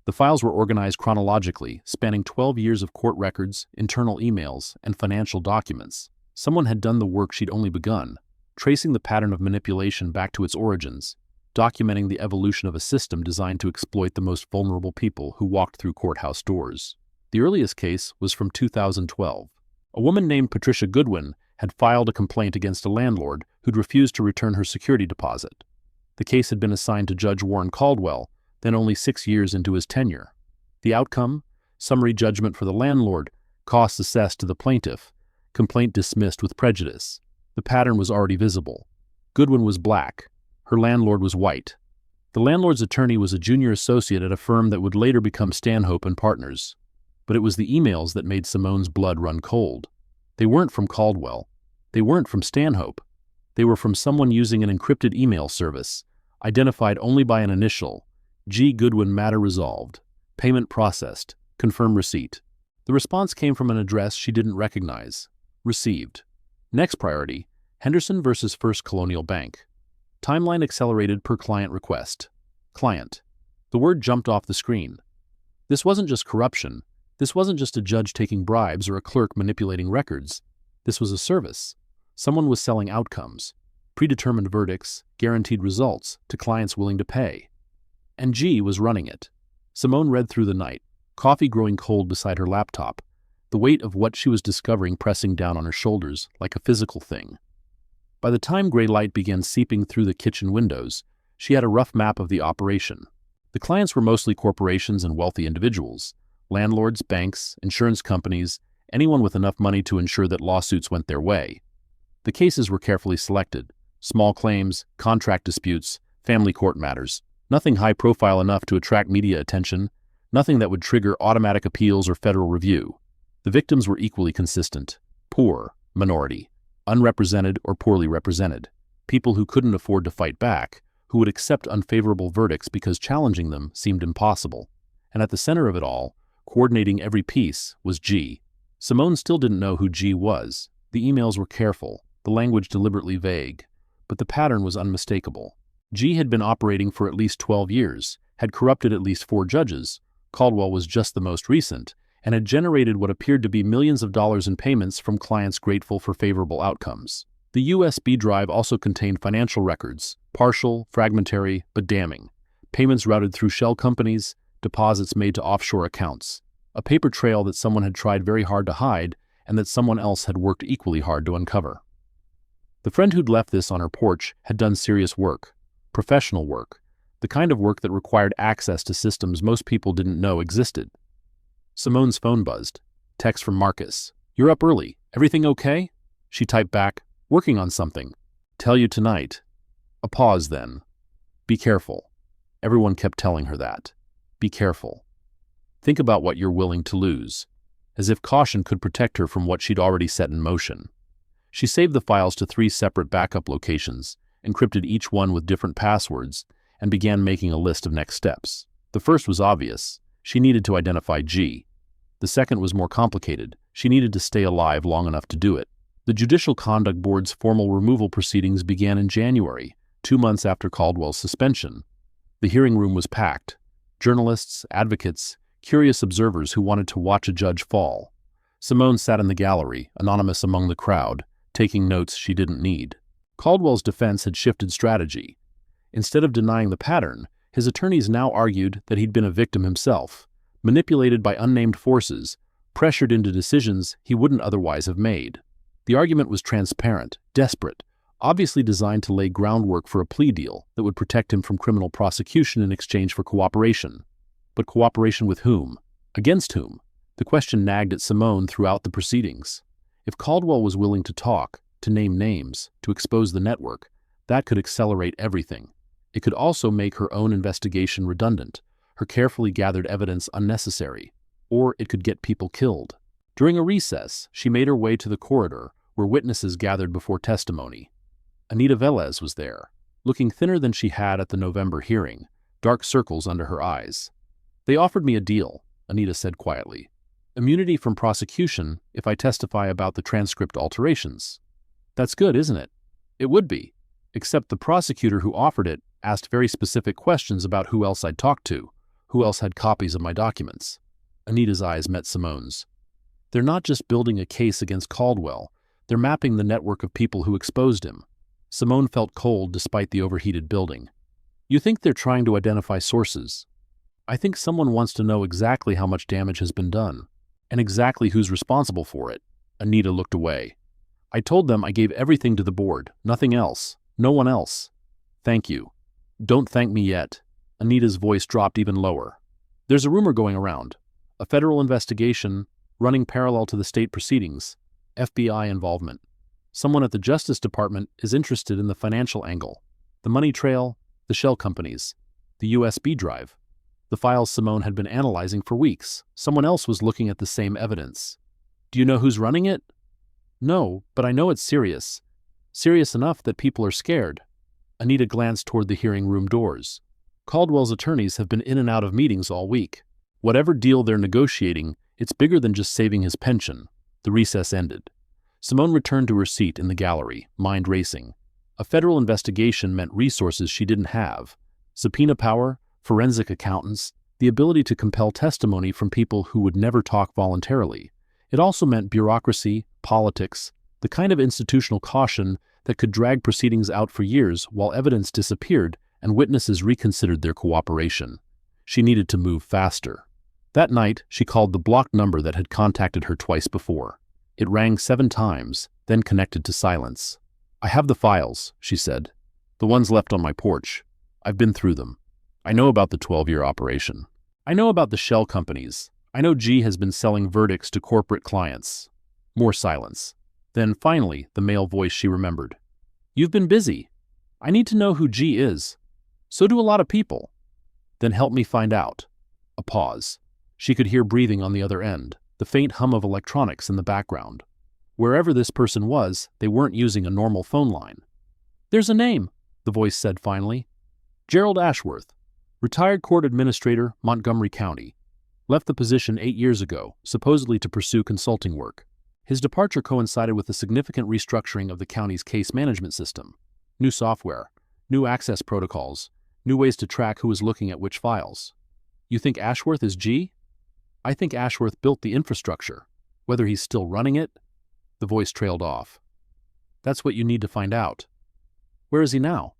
The files were organized chronologically, spanning 12 years of court records, internal emails, and financial documents. Someone had done the work she'd only begun, tracing the pattern of manipulation back to its origins, documenting the evolution of a system designed to exploit the most vulnerable people who walked through courthouse doors. The earliest case was from 2012. A woman named Patricia Goodwin had filed a complaint against a landlord who'd refused to return her security deposit. The case had been assigned to Judge Warren Caldwell, then only 6 years into his tenure. The outcome? Summary judgment for the landlord, costs assessed to the plaintiff, complaint dismissed with prejudice. The pattern was already visible. Goodwin was black. Her landlord was white. The landlord's attorney was a junior associate at a firm that would later become Stanhope and Partners. But it was the emails that made Simone's blood run cold. They weren't from Caldwell. They weren't from Stanhope. They were from someone using an encrypted email service, identified only by an initial, G. Goodwin, matter resolved, payment processed, confirm receipt. The response came from an address she didn't recognize. Received. Next priority, Henderson versus First Colonial Bank. Timeline accelerated per client request. Client. The word jumped off the screen. This wasn't just corruption. This wasn't just a judge taking bribes or a clerk manipulating records. This was a service. Someone was selling outcomes, predetermined verdicts, guaranteed results to clients willing to pay. And G was running it. Simone read through the night, coffee growing cold beside her laptop, the weight of what she was discovering pressing down on her shoulders like a physical thing. By the time gray light began seeping through the kitchen windows, she had a rough map of the operation. The clients were mostly corporations and wealthy individuals, landlords, banks, insurance companies, anyone with enough money to ensure that lawsuits went their way. The cases were carefully selected: small claims, contract disputes, family court matters. Nothing high-profile enough to attract media attention, nothing that would trigger automatic appeals or federal review. The victims were equally consistent: poor, minority, unrepresented or poorly represented, people who couldn't afford to fight back, who would accept unfavorable verdicts because challenging them seemed impossible. And at the center of it all, coordinating every piece, was G. Simone still didn't know who G was. The emails were careful, the language deliberately vague, but the pattern was unmistakable. G had been operating for at least 12 years, had corrupted at least 4 judges, Caldwell was just the most recent, and had generated what appeared to be millions of dollars in payments from clients grateful for favorable outcomes. The USB drive also contained financial records, partial, fragmentary, but damning. Payments routed through shell companies, deposits made to offshore accounts. A paper trail that someone had tried very hard to hide and that someone else had worked equally hard to uncover. The friend who'd left this on her porch had done serious work, professional work, the kind of work that required access to systems most people didn't know existed. Simone's phone buzzed. Text from Marcus. "You're up early. Everything okay?" She typed back, "Working on something. Tell you tonight." A pause then. "Be careful." Everyone kept telling her that. Be careful. Think about what you're willing to lose. As if caution could protect her from what she'd already set in motion. She saved the files to 3 separate backup locations, encrypted each one with different passwords, and began making a list of next steps. The first was obvious. She needed to identify G. The second was more complicated. She needed to stay alive long enough to do it. The Judicial Conduct Board's formal removal proceedings began in January, 2 months after Caldwell's suspension. The hearing room was packed. Journalists, advocates, curious observers who wanted to watch a judge fall. Simone sat in the gallery, anonymous among the crowd, taking notes she didn't need. Caldwell's defense had shifted strategy. Instead of denying the pattern, his attorneys now argued that he'd been a victim himself, manipulated by unnamed forces, pressured into decisions he wouldn't otherwise have made. The argument was transparent, desperate, obviously designed to lay groundwork for a plea deal that would protect him from criminal prosecution in exchange for cooperation. But cooperation with whom? Against whom? The question nagged at Simone throughout the proceedings. If Caldwell was willing to talk, to name names, to expose the network, that could accelerate everything. It could also make her own investigation redundant, her carefully gathered evidence unnecessary, or it could get people killed. During a recess, she made her way to the corridor where witnesses gathered before testimony. Anita Velez was there, looking thinner than she had at the November hearing, dark circles under her eyes. "They offered me a deal," Anita said quietly. "Immunity from prosecution if I testify about the transcript alterations." "That's good, isn't it?" "It would be, except the prosecutor who offered it asked very specific questions about who else I'd talked to, who else had copies of my documents." Anita's eyes met Simone's. "They're not just building a case against Caldwell, they're mapping the network of people who exposed him." Simone felt cold despite the overheated building. "You think they're trying to identify sources?" "I think someone wants to know exactly how much damage has been done, and exactly who's responsible for it." Anita looked away. "I told them I gave everything to the board, nothing else, no one else." "Thank you." "Don't thank me yet." Anita's voice dropped even lower. "There's a rumor going around. A federal investigation, running parallel to the state proceedings, FBI involvement. Someone at the Justice Department is interested in the financial angle, the money trail, the shell companies, the USB drive. The files Simone had been analyzing for weeks. Someone else was looking at the same evidence. Do you know who's running it?" "No, but I know it's serious. Serious enough that people are scared." Anita glanced toward the hearing room doors. "Caldwell's attorneys have been in and out of meetings all week. Whatever deal they're negotiating, it's bigger than just saving his pension." The recess ended. Simone returned to her seat in the gallery, mind racing. A federal investigation meant resources she didn't have: subpoena power, forensic accountants, the ability to compel testimony from people who would never talk voluntarily. It also meant bureaucracy, politics, the kind of institutional caution that could drag proceedings out for years while evidence disappeared and witnesses reconsidered their cooperation. She needed to move faster. That night, she called the blocked number that had contacted her twice before. It rang 7 times, then connected to silence. "I have the files," she said. "The ones left on my porch. I've been through them. I know about the 12-year operation. I know about the shell companies. I know G has been selling verdicts to corporate clients." More silence. Then, finally, the male voice she remembered. "You've been busy. I need to know who G is. So do a lot of people." "Then help me find out." A pause. She could hear breathing on the other end, the faint hum of electronics in the background. Wherever this person was, they weren't using a normal phone line. "There's a name," the voice said finally. "Gerald Ashworth, retired court administrator, Montgomery County. Left the position 8 years ago, supposedly to pursue consulting work. His departure coincided with a significant restructuring of the county's case management system. New software, new access protocols, new ways to track who was looking at which files. You think Ashworth is G? I think Ashworth built the infrastructure. Whether he's still running it?" The voice trailed off. "That's what you need to find out." "Where is he now?"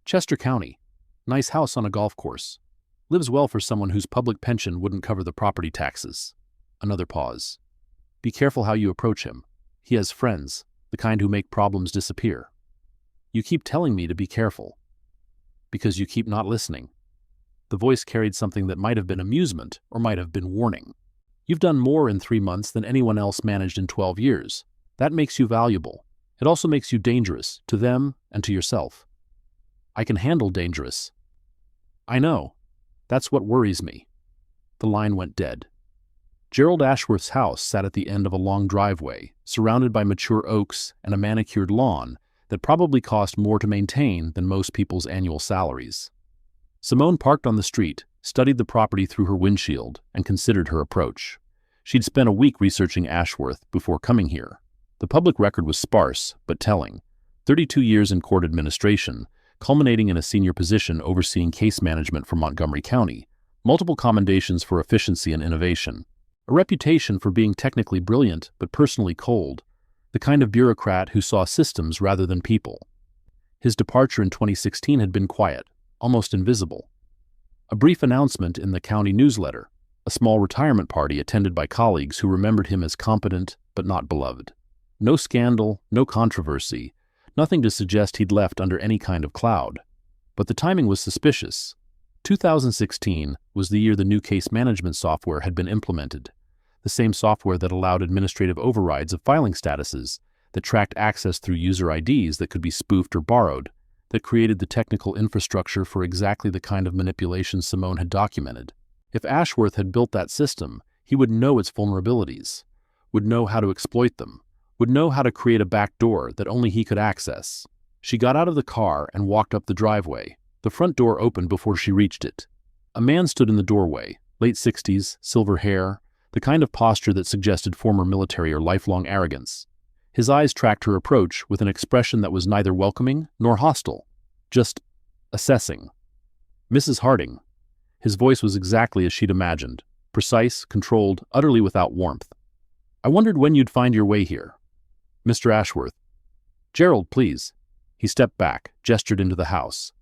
"Chester County. Nice house on a golf course. Lives well for someone whose public pension wouldn't cover the property taxes." Another pause. "Be careful how you approach him. He has friends, the kind who make problems disappear." "You keep telling me to be careful." "Because you keep not listening." The voice carried something that might have been amusement or might have been warning. "You've done more in 3 months than anyone else managed in 12 years. That makes you valuable. It also makes you dangerous, to them and to yourself." "I can handle dangerous." "I know. That's what worries me." The line went dead. Gerald Ashworth's house sat at the end of a long driveway, surrounded by mature oaks and a manicured lawn that probably cost more to maintain than most people's annual salaries. Simone parked on the street, studied the property through her windshield, and considered her approach. She'd spent a week researching Ashworth before coming here. The public record was sparse, but telling. 32 years in court administration, culminating in a senior position overseeing case management for Montgomery County, multiple commendations for efficiency and innovation, a reputation for being technically brilliant but personally cold, the kind of bureaucrat who saw systems rather than people. His departure in 2016 had been quiet, almost invisible. A brief announcement in the county newsletter, a small retirement party attended by colleagues who remembered him as competent but not beloved. No scandal, no controversy, nothing to suggest he'd left under any kind of cloud. But the timing was suspicious. 2016 was the year the new case management software had been implemented, the same software that allowed administrative overrides of filing statuses, that tracked access through user IDs that could be spoofed or borrowed, that created the technical infrastructure for exactly the kind of manipulation Simone had documented. If Ashworth had built that system, he would know its vulnerabilities, would know how to exploit them, would know how to create a back door that only he could access. She got out of the car and walked up the driveway. The front door opened before she reached it. A man stood in the doorway, late 60s, silver hair, the kind of posture that suggested former military or lifelong arrogance. His eyes tracked her approach with an expression that was neither welcoming nor hostile, just assessing. "Mrs. Harding." His voice was exactly as she'd imagined, precise, controlled, utterly without warmth. "I wondered when you'd find your way here." "Mr. Ashworth." "Gerald, please." He stepped back, gestured into the house.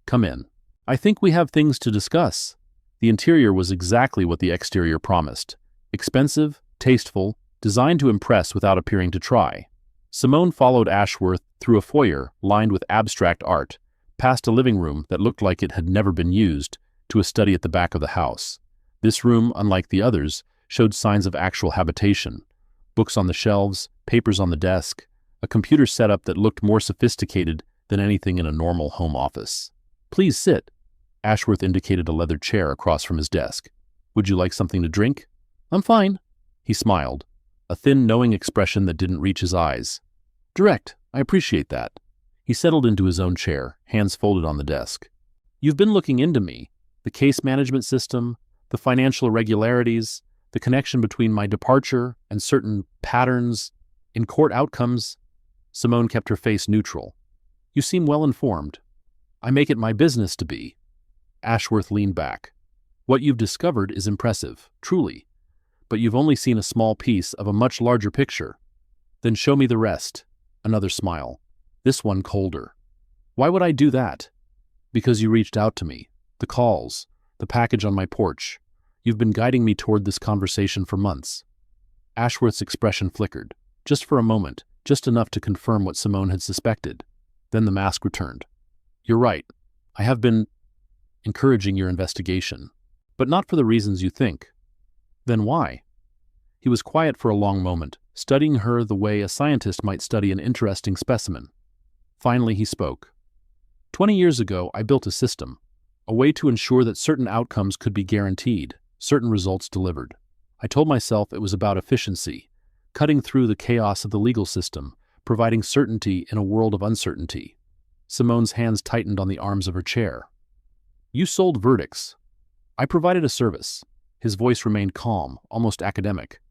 "Come in. I think we have things to discuss." The interior was exactly what the exterior promised. Expensive, tasteful, designed to impress without appearing to try. Simone followed Ashworth through a foyer lined with abstract art, past a living room that looked like it had never been used, to a study at the back of the house. This room, unlike the others, showed signs of actual habitation. Books on the shelves, papers on the desk, a computer setup that looked more sophisticated than anything in a normal home office. "Please sit." Ashworth indicated a leather chair across from his desk. "Would you like something to drink?" "I'm fine." He smiled, a thin, knowing expression that didn't reach his eyes. "Direct. I appreciate that." He settled into his own chair, hands folded on the desk. "You've been looking into me, the case management system, the financial irregularities, the connection between my departure and certain patterns In court outcomes, Simone kept her face neutral. You seem well informed. I make it my business to be. Ashworth leaned back. What you've discovered is impressive, truly. But you've only seen a small piece of a much larger picture. Then show me the rest. Another smile. This one colder. Why would I do that? Because you reached out to me. The calls, the package on my porch. You've been guiding me toward this conversation for months. Ashworth's expression flickered. Just for a moment, just enough to confirm what Simone had suspected. Then the mask returned. You're right. I have been encouraging your investigation. But not for the reasons you think. Then why? He was quiet for a long moment, studying her the way a scientist might study an interesting specimen. Finally, he spoke. 20 years ago, I built a system, a way to ensure that certain outcomes could be guaranteed, certain results delivered. I told myself it was about efficiency, cutting through the chaos of the legal system, providing certainty in a world of uncertainty. Simone's hands tightened on the arms of her chair. You sold verdicts. I provided a service. His voice remained calm, almost academic.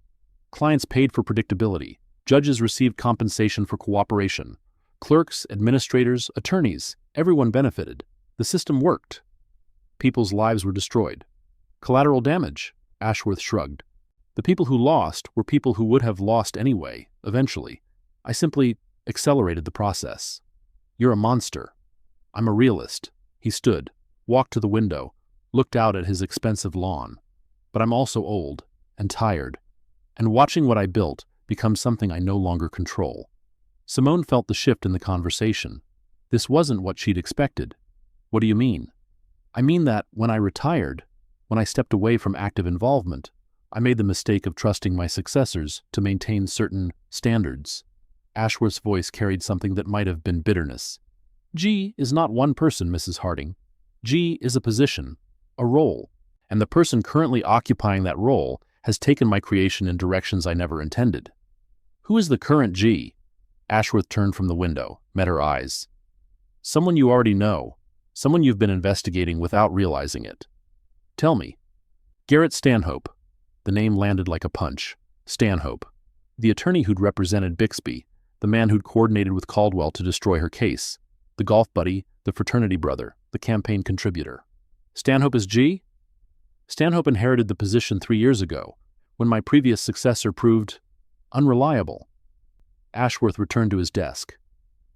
Clients paid for predictability. Judges received compensation for cooperation. Clerks, administrators, attorneys, everyone benefited. The system worked. People's lives were destroyed. Collateral damage, Ashworth shrugged. The people who lost were people who would have lost anyway, eventually. I simply accelerated the process. You're a monster. I'm a realist. He stood, walked to the window, looked out at his expensive lawn. But I'm also old and tired, and watching what I built becomes something I no longer control. Simone felt the shift in the conversation. This wasn't what she'd expected. What do you mean? I mean that when I retired, when I stepped away from active involvement, I made the mistake of trusting my successors to maintain certain standards. Ashworth's voice carried something that might have been bitterness. G is not one person, Mrs. Harding. G is a position, a role, and the person currently occupying that role has taken my creation in directions I never intended. Who is the current G? Ashworth turned from the window, met her eyes. Someone you already know, someone you've been investigating without realizing it. Tell me. Garrett Stanhope. The name landed like a punch. Stanhope. The attorney who'd represented Bixby, the man who'd coordinated with Caldwell to destroy her case, the golf buddy, the fraternity brother, the campaign contributor. Stanhope is G? Stanhope inherited the position 3 years ago, when my previous successor proved unreliable. Ashworth returned to his desk.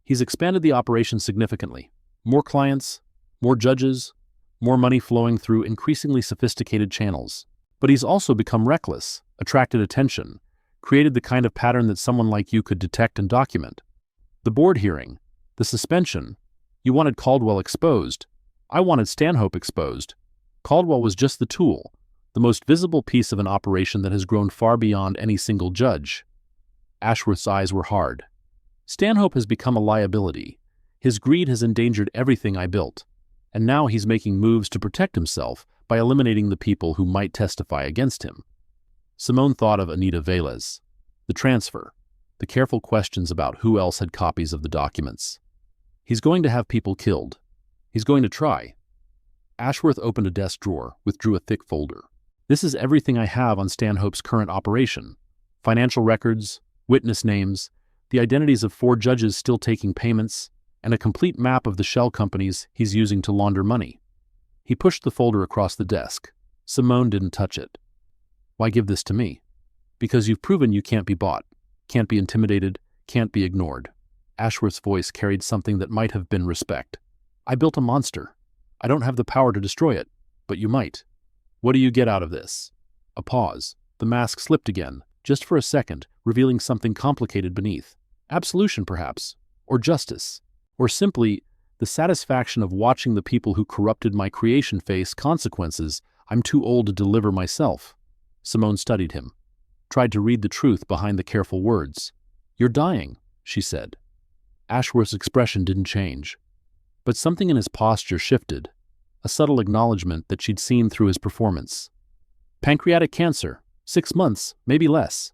He's expanded the operation significantly. More clients, more judges, more money flowing through increasingly sophisticated channels. But he's also become reckless, attracted attention, created the kind of pattern that someone like you could detect and document. The board hearing, the suspension, you wanted Caldwell exposed. I wanted Stanhope exposed. Caldwell was just the tool, the most visible piece of an operation that has grown far beyond any single judge. Ashworth's eyes were hard. Stanhope has become a liability. His greed has endangered everything I built. And now he's making moves to protect himself by eliminating the people who might testify against him. Simone thought of Anita Velez, the transfer, the careful questions about who else had copies of the documents. He's going to have people killed. He's going to try. Ashworth opened a desk drawer, withdrew a thick folder. This is everything I have on Stanhope's current operation. Financial records, witness names, the identities of 4 judges still taking payments, and a complete map of the shell companies he's using to launder money. He pushed the folder across the desk. Simone didn't touch it. Why give this to me? Because you've proven you can't be bought, can't be intimidated, can't be ignored. Ashworth's voice carried something that might have been respect. I built a monster. I don't have the power to destroy it, but you might. What do you get out of this? A pause. The mask slipped again, just for a second, revealing something complicated beneath. Absolution, perhaps, or justice, or simply the satisfaction of watching the people who corrupted my creation face consequences I'm too old to deliver myself. Simone studied him, tried to read the truth behind the careful words. You're dying, she said. Ashworth's expression didn't change, but something in his posture shifted, a subtle acknowledgement that she'd seen through his performance. Pancreatic cancer, 6 months, maybe less.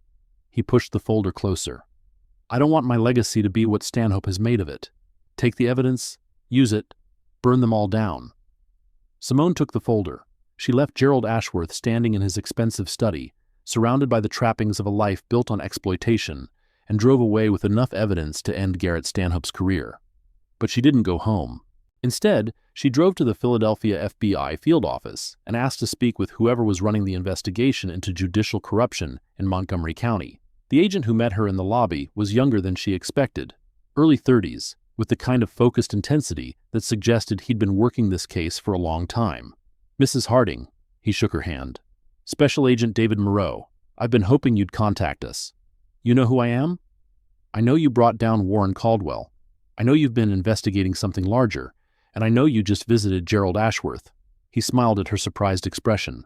He pushed the folder closer. I don't want my legacy to be what Stanhope has made of it. Take the evidence, use it, burn them all down. Simone took the folder. She left Gerald Ashworth standing in his expensive study, surrounded by the trappings of a life built on exploitation, and drove away with enough evidence to end Garrett Stanhope's career. But she didn't go home. Instead, she drove to the Philadelphia FBI field office and asked to speak with whoever was running the investigation into judicial corruption in Montgomery County. The agent who met her in the lobby was younger than she expected, early 30s, with the kind of focused intensity that suggested he'd been working this case for a long time. "Mrs. Harding," he shook her hand. "Special Agent David Moreau. I've been hoping you'd contact us. You know who I am? I know you brought down Warren Caldwell. I know you've been investigating something larger, and I know you just visited Gerald Ashworth." He smiled at her surprised expression.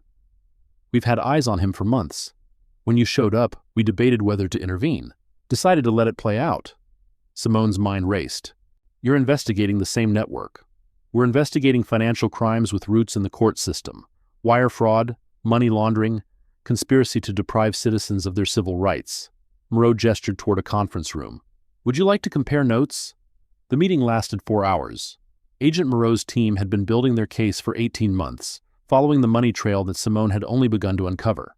"We've had eyes on him for months. When you showed up, we debated whether to intervene. Decided to let it play out." Simone's mind raced. "You're investigating the same network. We're investigating financial crimes with roots in the court system. Wire fraud, money laundering, conspiracy to deprive citizens of their civil rights." Moreau gestured toward a conference room. "Would you like to compare notes?" The meeting lasted 4 hours. Agent Moreau's team had been building their case for 18 months, following the money trail that Simone had only begun to uncover.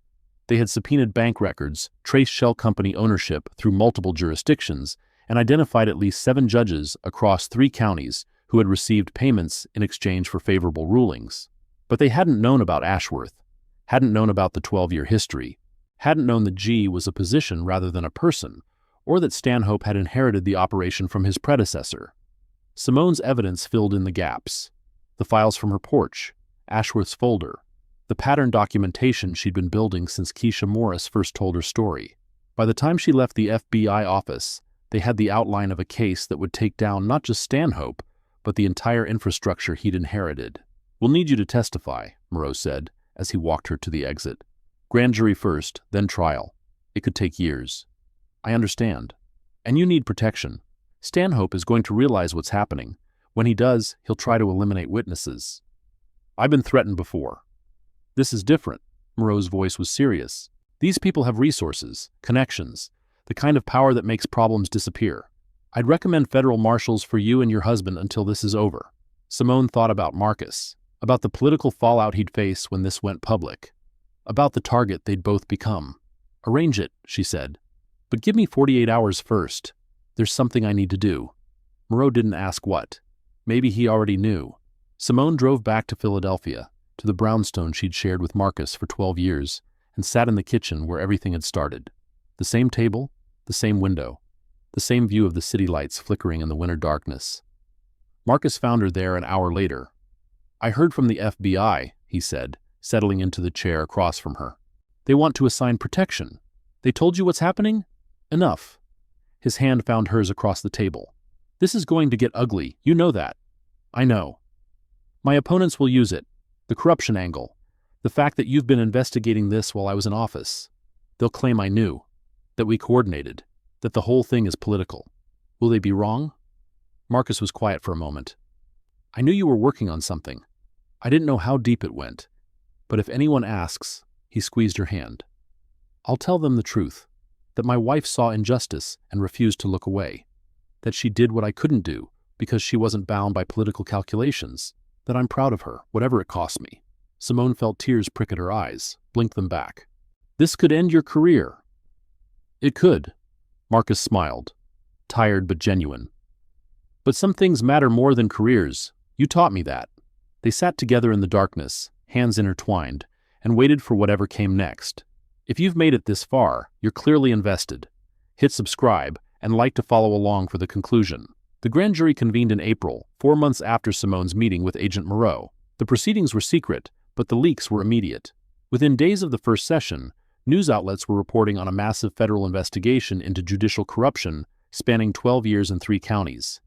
They had subpoenaed bank records, traced shell company ownership through multiple jurisdictions, and identified at least 7 judges across 3 counties who had received payments in exchange for favorable rulings. But they hadn't known about Ashworth, hadn't known about the 12-year history, hadn't known that G was a position rather than a person, or that Stanhope had inherited the operation from his predecessor. Simone's evidence filled in the gaps. The files from her porch, Ashworth's folder, the pattern documentation she'd been building since Keisha Morris first told her story. By the time she left the FBI office, they had the outline of a case that would take down not just Stanhope, but the entire infrastructure he'd inherited. "We'll need you to testify," Moreau said, as he walked her to the exit. "Grand jury first, then trial. It could take years." "I understand. And you need protection. Stanhope is going to realize what's happening. When he does, he'll try to eliminate witnesses." "I've been threatened before." "This is different." Moreau's voice was serious. "These people have resources, connections, the kind of power that makes problems disappear. I'd recommend federal marshals for you and your husband until this is over." Simone thought about Marcus, about the political fallout he'd face when this went public, about the target they'd both become. "Arrange it," she said. "But give me 48 hours first. There's something I need to do." Moreau didn't ask what. Maybe he already knew. Simone drove back to Philadelphia, to the brownstone she'd shared with Marcus for 12 years, and sat in the kitchen where everything had started. The same table, the same window, the same view of the city lights flickering in the winter darkness. Marcus found her there an hour later. "I heard from the FBI," he said, settling into the chair across from her. "They want to assign protection. They told you what's happening? Enough." His hand found hers across the table. "This is going to get ugly, you know that." "I know. My opponents will use it. The corruption angle. The fact that you've been investigating this while I was in office. They'll claim I knew, that we coordinated, that the whole thing is political. Will they be wrong?" Marcus was quiet for a moment. "I knew you were working on something. I didn't know how deep it went. But if anyone asks," he squeezed her hand, "I'll tell them the truth, that my wife saw injustice and refused to look away, that she did what I couldn't do because she wasn't bound by political calculations, that I'm proud of her, whatever it costs me." Simone felt tears prick at her eyes, blinked them back. "This could end your career." "It could." Marcus smiled, tired but genuine. "But some things matter more than careers. You taught me that." They sat together in the darkness, hands intertwined, and waited for whatever came next. If you've made it this far, you're clearly invested. Hit subscribe and like to follow along for the conclusion. The grand jury convened in April, 4 months after Simone's meeting with Agent Moreau. The proceedings were secret, but the leaks were immediate. Within days of the first session, news outlets were reporting on a massive federal investigation into judicial corruption spanning 12 years in 3 counties.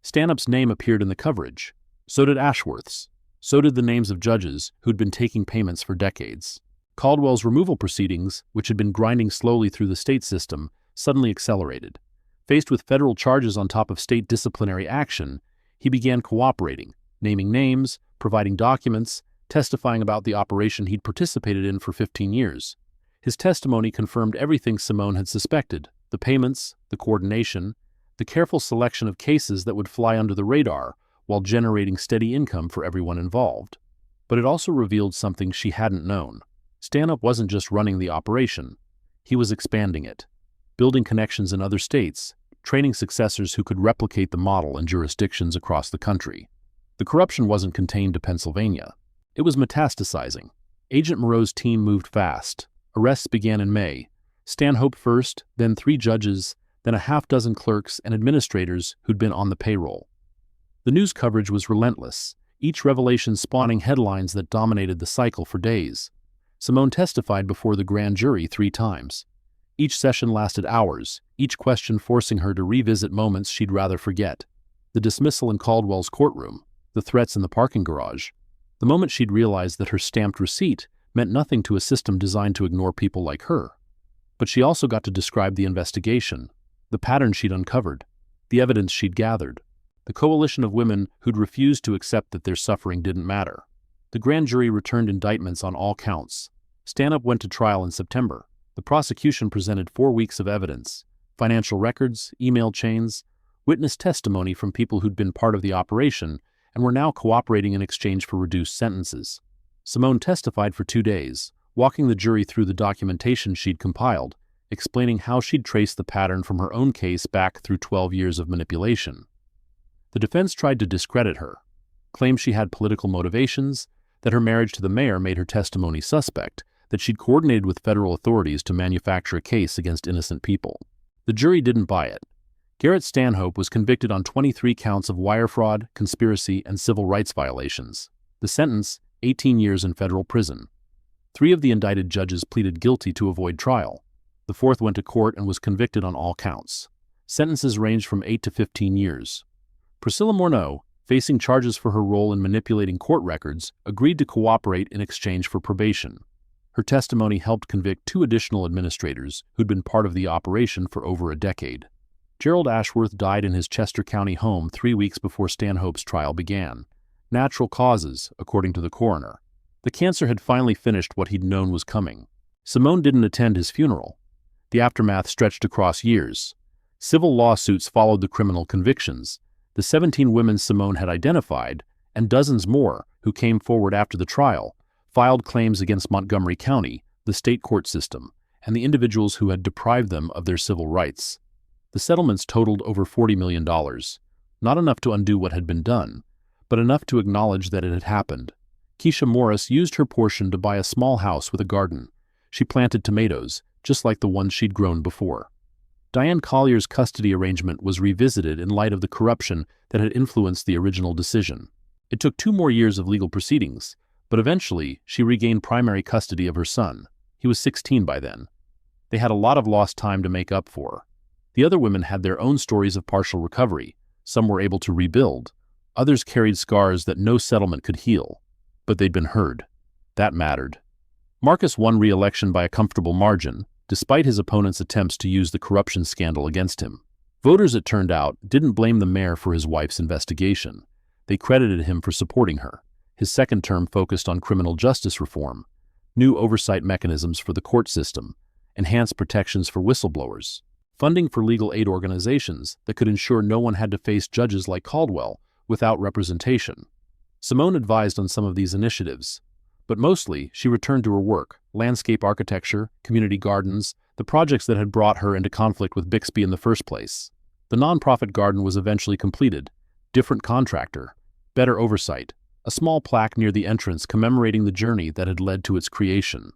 Stanhope's name appeared in the coverage. So did Ashworth's. So did the names of judges who'd been taking payments for decades. Caldwell's removal proceedings, which had been grinding slowly through the state system, suddenly accelerated. Faced with federal charges on top of state disciplinary action, he began cooperating, naming names, providing documents, testifying about the operation he'd participated in for 15 years. His testimony confirmed everything Simone had suspected: the payments, the coordination, the careful selection of cases that would fly under the radar while generating steady income for everyone involved. But it also revealed something she hadn't known. Stanhope wasn't just running the operation. He was expanding it. building connections in other states, training successors who could replicate the model in jurisdictions across the country. The corruption wasn't contained to Pennsylvania. It was metastasizing. Agent Moreau's team moved fast. Arrests began in May. Stanhope first, then 3 judges, then a half-dozen clerks and administrators who'd been on the payroll. The news coverage was relentless, each revelation spawning headlines that dominated the cycle for days. Simone testified before the grand jury 3 times. Each session lasted hours, each question forcing her to revisit moments she'd rather forget. The dismissal in Caldwell's courtroom, the threats in the parking garage, the moment she'd realized that her stamped receipt meant nothing to a system designed to ignore people like her. But she also got to describe the investigation, the patterns she'd uncovered, the evidence she'd gathered, the coalition of women who'd refused to accept that their suffering didn't matter. The grand jury returned indictments on all counts. Stanhope went to trial in September. The prosecution presented 4 weeks of evidence, financial records, email chains, witness testimony from people who'd been part of the operation and were now cooperating in exchange for reduced sentences. Simone testified for 2 days, walking the jury through the documentation she'd compiled, explaining how she'd traced the pattern from her own case back through 12 years of manipulation. The defense tried to discredit her, claimed she had political motivations, that her marriage to the mayor made her testimony suspect, that she'd coordinated with federal authorities to manufacture a case against innocent people. The jury didn't buy it. Garrett Stanhope was convicted on 23 counts of wire fraud, conspiracy, and civil rights violations. The sentence, 18 years in federal prison. 3 of the indicted judges pleaded guilty to avoid trial. The 4th went to court and was convicted on all counts. Sentences ranged from 8 to 15 years. Priscilla Morneau, facing charges for her role in manipulating court records, agreed to cooperate in exchange for probation. Her testimony helped convict 2 additional administrators who'd been part of the operation for over a decade. Gerald Ashworth died in his Chester County home 3 weeks before Stanhope's trial began. Natural causes, according to the coroner. The cancer had finally finished what he'd known was coming. Simone didn't attend his funeral. The aftermath stretched across years. Civil lawsuits followed the criminal convictions. The 17 women Simone had identified, and dozens more who came forward after the trial, filed claims against Montgomery County, the state court system, and the individuals who had deprived them of their civil rights. The settlements totaled over $40 million, not enough to undo what had been done, but enough to acknowledge that it had happened. Keisha Morris used her portion to buy a small house with a garden. She planted tomatoes, just like the ones she'd grown before. Diane Collier's custody arrangement was revisited in light of the corruption that had influenced the original decision. It took 2 more years of legal proceedings, but eventually she regained primary custody of her son. He was 16 by then. They had a lot of lost time to make up for. The other women had their own stories of partial recovery. Some were able to rebuild. Others carried scars that no settlement could heal. But they'd been heard. That mattered. Marcus won re-election by a comfortable margin, despite his opponent's attempts to use the corruption scandal against him. Voters, it turned out, didn't blame the mayor for his wife's investigation. They credited him for supporting her. His second term focused on criminal justice reform, new oversight mechanisms for the court system, enhanced protections for whistleblowers, funding for legal aid organizations that could ensure no one had to face judges like Caldwell without representation. Simone advised on some of these initiatives, but mostly she returned to her work, landscape architecture, community gardens, the projects that had brought her into conflict with Bixby in the first place. The nonprofit garden was eventually completed, different contractor, better oversight, a small plaque near the entrance commemorating the journey that had led to its creation.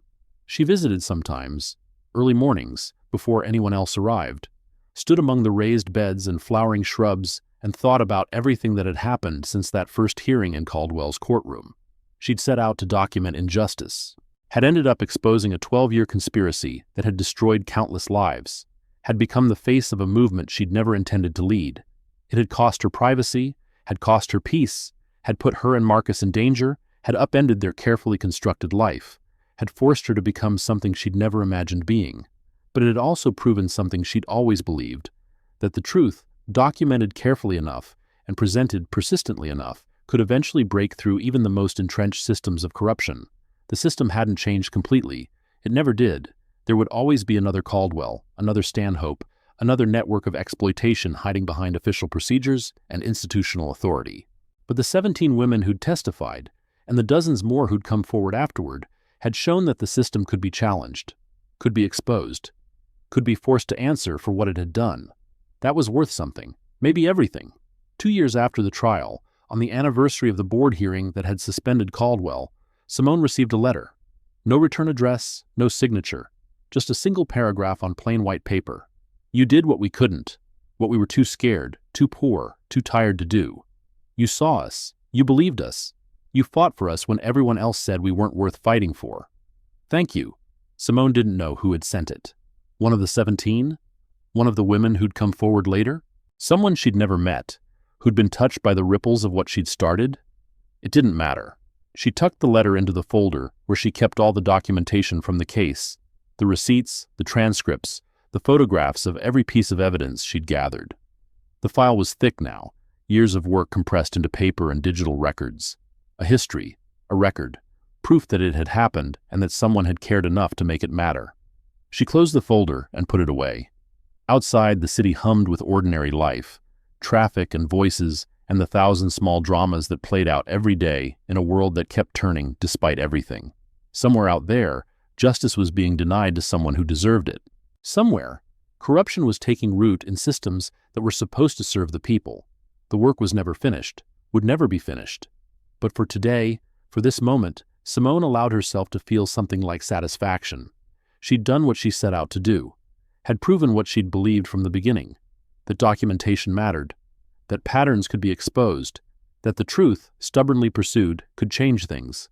She visited sometimes, early mornings, before anyone else arrived, stood among the raised beds and flowering shrubs, and thought about everything that had happened since that first hearing in Caldwell's courtroom. She'd set out to document injustice, had ended up exposing a 12-year conspiracy that had destroyed countless lives, had become the face of a movement she'd never intended to lead. It had cost her privacy, had cost her peace, had put her and Marcus in danger, had upended their carefully constructed life, had forced her to become something she'd never imagined being. But it had also proven something she'd always believed, that the truth, documented carefully enough and presented persistently enough, could eventually break through even the most entrenched systems of corruption. The system hadn't changed completely. It never did. There would always be another Caldwell, another Stanhope, another network of exploitation hiding behind official procedures and institutional authority. But the 17 women who'd testified, and the dozens more who'd come forward afterward, had shown that the system could be challenged, could be exposed. could be forced to answer for what it had done. That was worth something, maybe everything. 2 years after the trial, on the anniversary of the board hearing that had suspended Caldwell, Simone received a letter. No return address, no signature, just a single paragraph on plain white paper. You did what we couldn't, what we were too scared, too poor, too tired to do. You saw us. You believed us. You fought for us when everyone else said we weren't worth fighting for. Thank you. Simone didn't know who had sent it. One of the 17? One of the women who'd come forward later? Someone she'd never met, who'd been touched by the ripples of what she'd started? It didn't matter. She tucked the letter into the folder where she kept all the documentation from the case, the receipts, the transcripts, the photographs of every piece of evidence she'd gathered. The file was thick now, years of work compressed into paper and digital records. A history, a record, proof that it had happened and that someone had cared enough to make it matter. She closed the folder and put it away. Outside, the city hummed with ordinary life, traffic and voices and the thousand small dramas that played out every day in a world that kept turning despite everything. Somewhere out there, justice was being denied to someone who deserved it. Somewhere, corruption was taking root in systems that were supposed to serve the people. The work was never finished, would never be finished. But for today, for this moment, Simone allowed herself to feel something like satisfaction. She'd done what she set out to do, had proven what she'd believed from the beginning, that documentation mattered, that patterns could be exposed, that the truth, stubbornly pursued, could change things.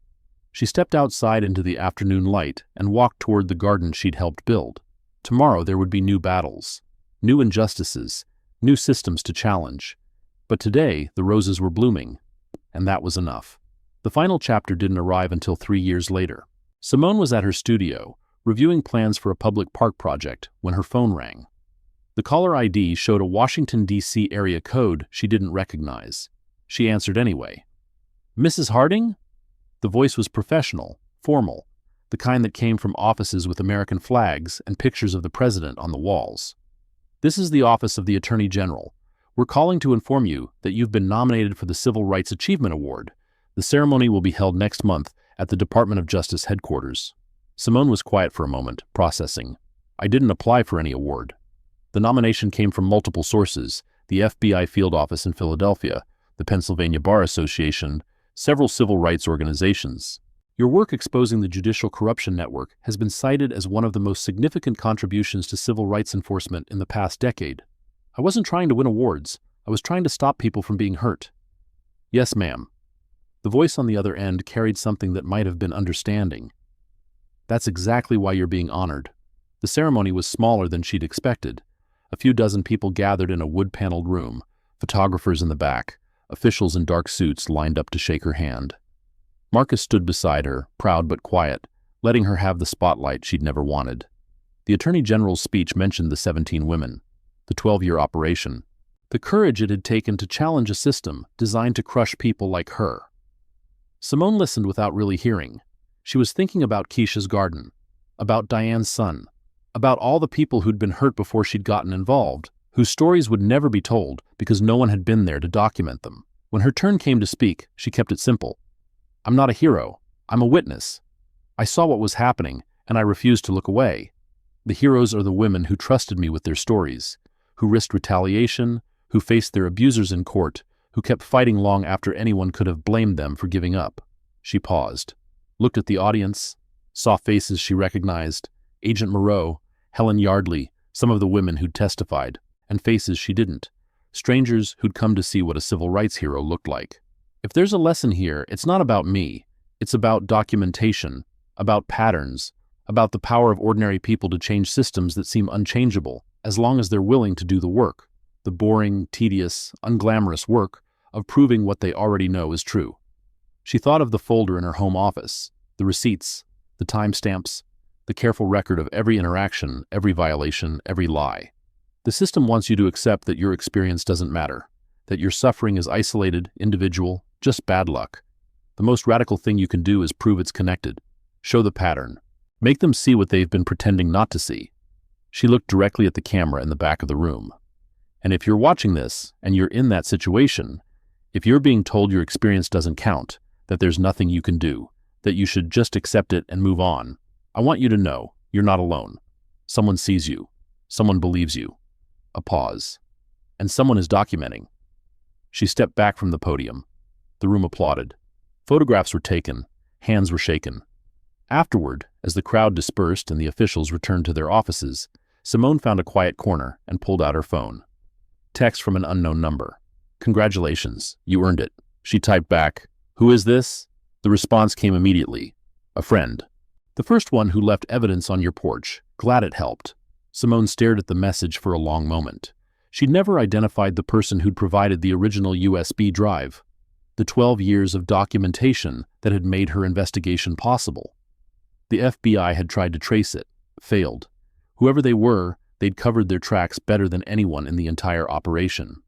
She stepped outside into the afternoon light and walked toward the garden she'd helped build. Tomorrow there would be new battles, new injustices, new systems to challenge. But today the roses were blooming, and that was enough. The final chapter didn't arrive until 3 years later. Simone was at her studio, reviewing plans for a public park project, when her phone rang. The caller ID showed a Washington, D.C. area code she didn't recognize. She answered anyway. "Mrs. Harding?" The voice was professional, formal, the kind that came from offices with American flags and pictures of the president on the walls. "This is the Office of the Attorney General. We're calling to inform you that you've been nominated for the Civil Rights Achievement Award. The ceremony will be held next month at the Department of Justice headquarters." Simone was quiet for a moment, processing. "I didn't apply for any award. The nomination came from multiple sources: the FBI field office in Philadelphia, the Pennsylvania Bar Association, several civil rights organizations. Your work exposing the judicial corruption network has been cited as one of the most significant contributions to civil rights enforcement in the past decade. I wasn't trying to win awards. I was trying to stop people from being hurt." "Yes, ma'am." The voice on the other end carried something that might have been understanding. "That's exactly why you're being honored." The ceremony was smaller than she'd expected. A few dozen people gathered in a wood-paneled room, photographers in the back, officials in dark suits lined up to shake her hand. Marcus stood beside her, proud but quiet, letting her have the spotlight she'd never wanted. The Attorney General's speech mentioned the 17 women, the 12-year operation, the courage it had taken to challenge a system designed to crush people like her. Simone listened without really hearing. She was thinking about Keisha's garden, about Diane's son, about all the people who'd been hurt before she'd gotten involved, whose stories would never be told because no one had been there to document them. When her turn came to speak, she kept it simple. "I'm not a hero. I'm a witness. I saw what was happening, and I refused to look away. The heroes are the women who trusted me with their stories, who risked retaliation, who faced their abusers in court, who kept fighting long after anyone could have blamed them for giving up." She paused, looked at the audience, saw faces she recognized: Agent Moreau, Helen Yardley, some of the women who'd testified, and faces she didn't, strangers who'd come to see what a civil rights hero looked like. "If there's a lesson here, it's not about me. It's about documentation, about patterns, about the power of ordinary people to change systems that seem unchangeable, as long as they're willing to do the work, the boring, tedious, unglamorous work of proving what they already know is true." She thought of the folder in her home office, the receipts, the timestamps, the careful record of every interaction, every violation, every lie. The system wants you to accept that your experience doesn't matter, that your suffering is isolated, individual, just bad luck. The most radical thing you can do is prove it's connected. Show the pattern. Make them see what they've been pretending not to see. She looked directly at the camera in the back of the room. And if you're watching this, and you're in that situation, if you're being told your experience doesn't count, that there's nothing you can do, that you should just accept it and move on, I want you to know you're not alone. Someone sees you. Someone believes you. A pause. And someone is documenting. She stepped back from the podium. The room applauded. Photographs were taken. Hands were shaken. Afterward, as the crowd dispersed and the officials returned to their offices, Simone found a quiet corner and pulled out her phone. Text from an unknown number. "Congratulations, you earned it." She typed back, "Who is this?" The response came immediately. "A friend. The first one who left evidence on your porch. Glad it helped." Simone stared at the message for a long moment. She'd never identified the person who'd provided the original USB drive. The 12 years of documentation that had made her investigation possible. The FBI had tried to trace it, failed. Whoever they were, they'd covered their tracks better than anyone in the entire operation.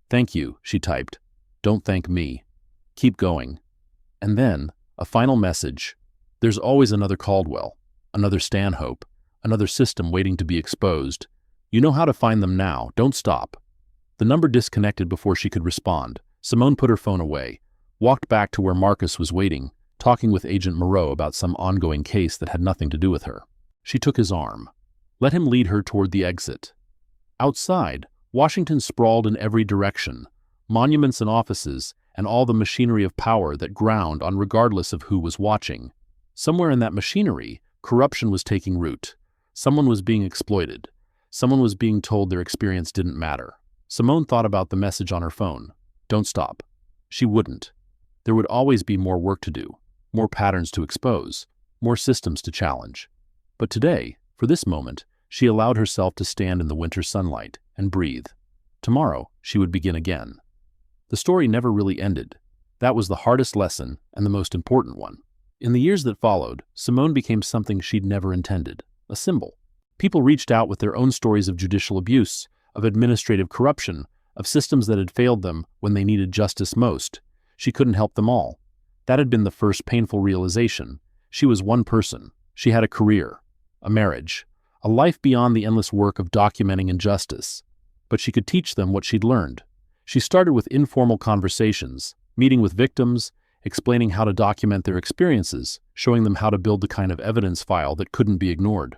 "Thank you," she typed. "Don't thank me. Keep going." And then, a final message. "There's always another Caldwell, another Stanhope, another system waiting to be exposed. You know how to find them now. Don't stop." The number disconnected before she could respond. Simone put her phone away, walked back to where Marcus was waiting, talking with Agent Moreau about some ongoing case that had nothing to do with her. She took his arm. Let him lead her toward the exit. Outside, Washington sprawled in every direction, monuments and offices, and all the machinery of power that ground on regardless of who was watching. Somewhere in that machinery, corruption was taking root. Someone was being exploited. Someone was being told their experience didn't matter. Simone thought about the message on her phone. Don't stop. She wouldn't. There would always be more work to do, more patterns to expose, more systems to challenge. But today, for this moment, she allowed herself to stand in the winter sunlight and breathe. Tomorrow, she would begin again. The story never really ended. That was the hardest lesson and the most important one. In the years that followed, Simone became something she'd never intended, a symbol. People reached out with their own stories of judicial abuse, of administrative corruption, of systems that had failed them when they needed justice most. She couldn't help them all. That had been the first painful realization. She was one person. She had a career, a marriage, a life beyond the endless work of documenting injustice. But she could teach them what she'd learned. She started with informal conversations, meeting with victims, explaining how to document their experiences, showing them how to build the kind of evidence file that couldn't be ignored.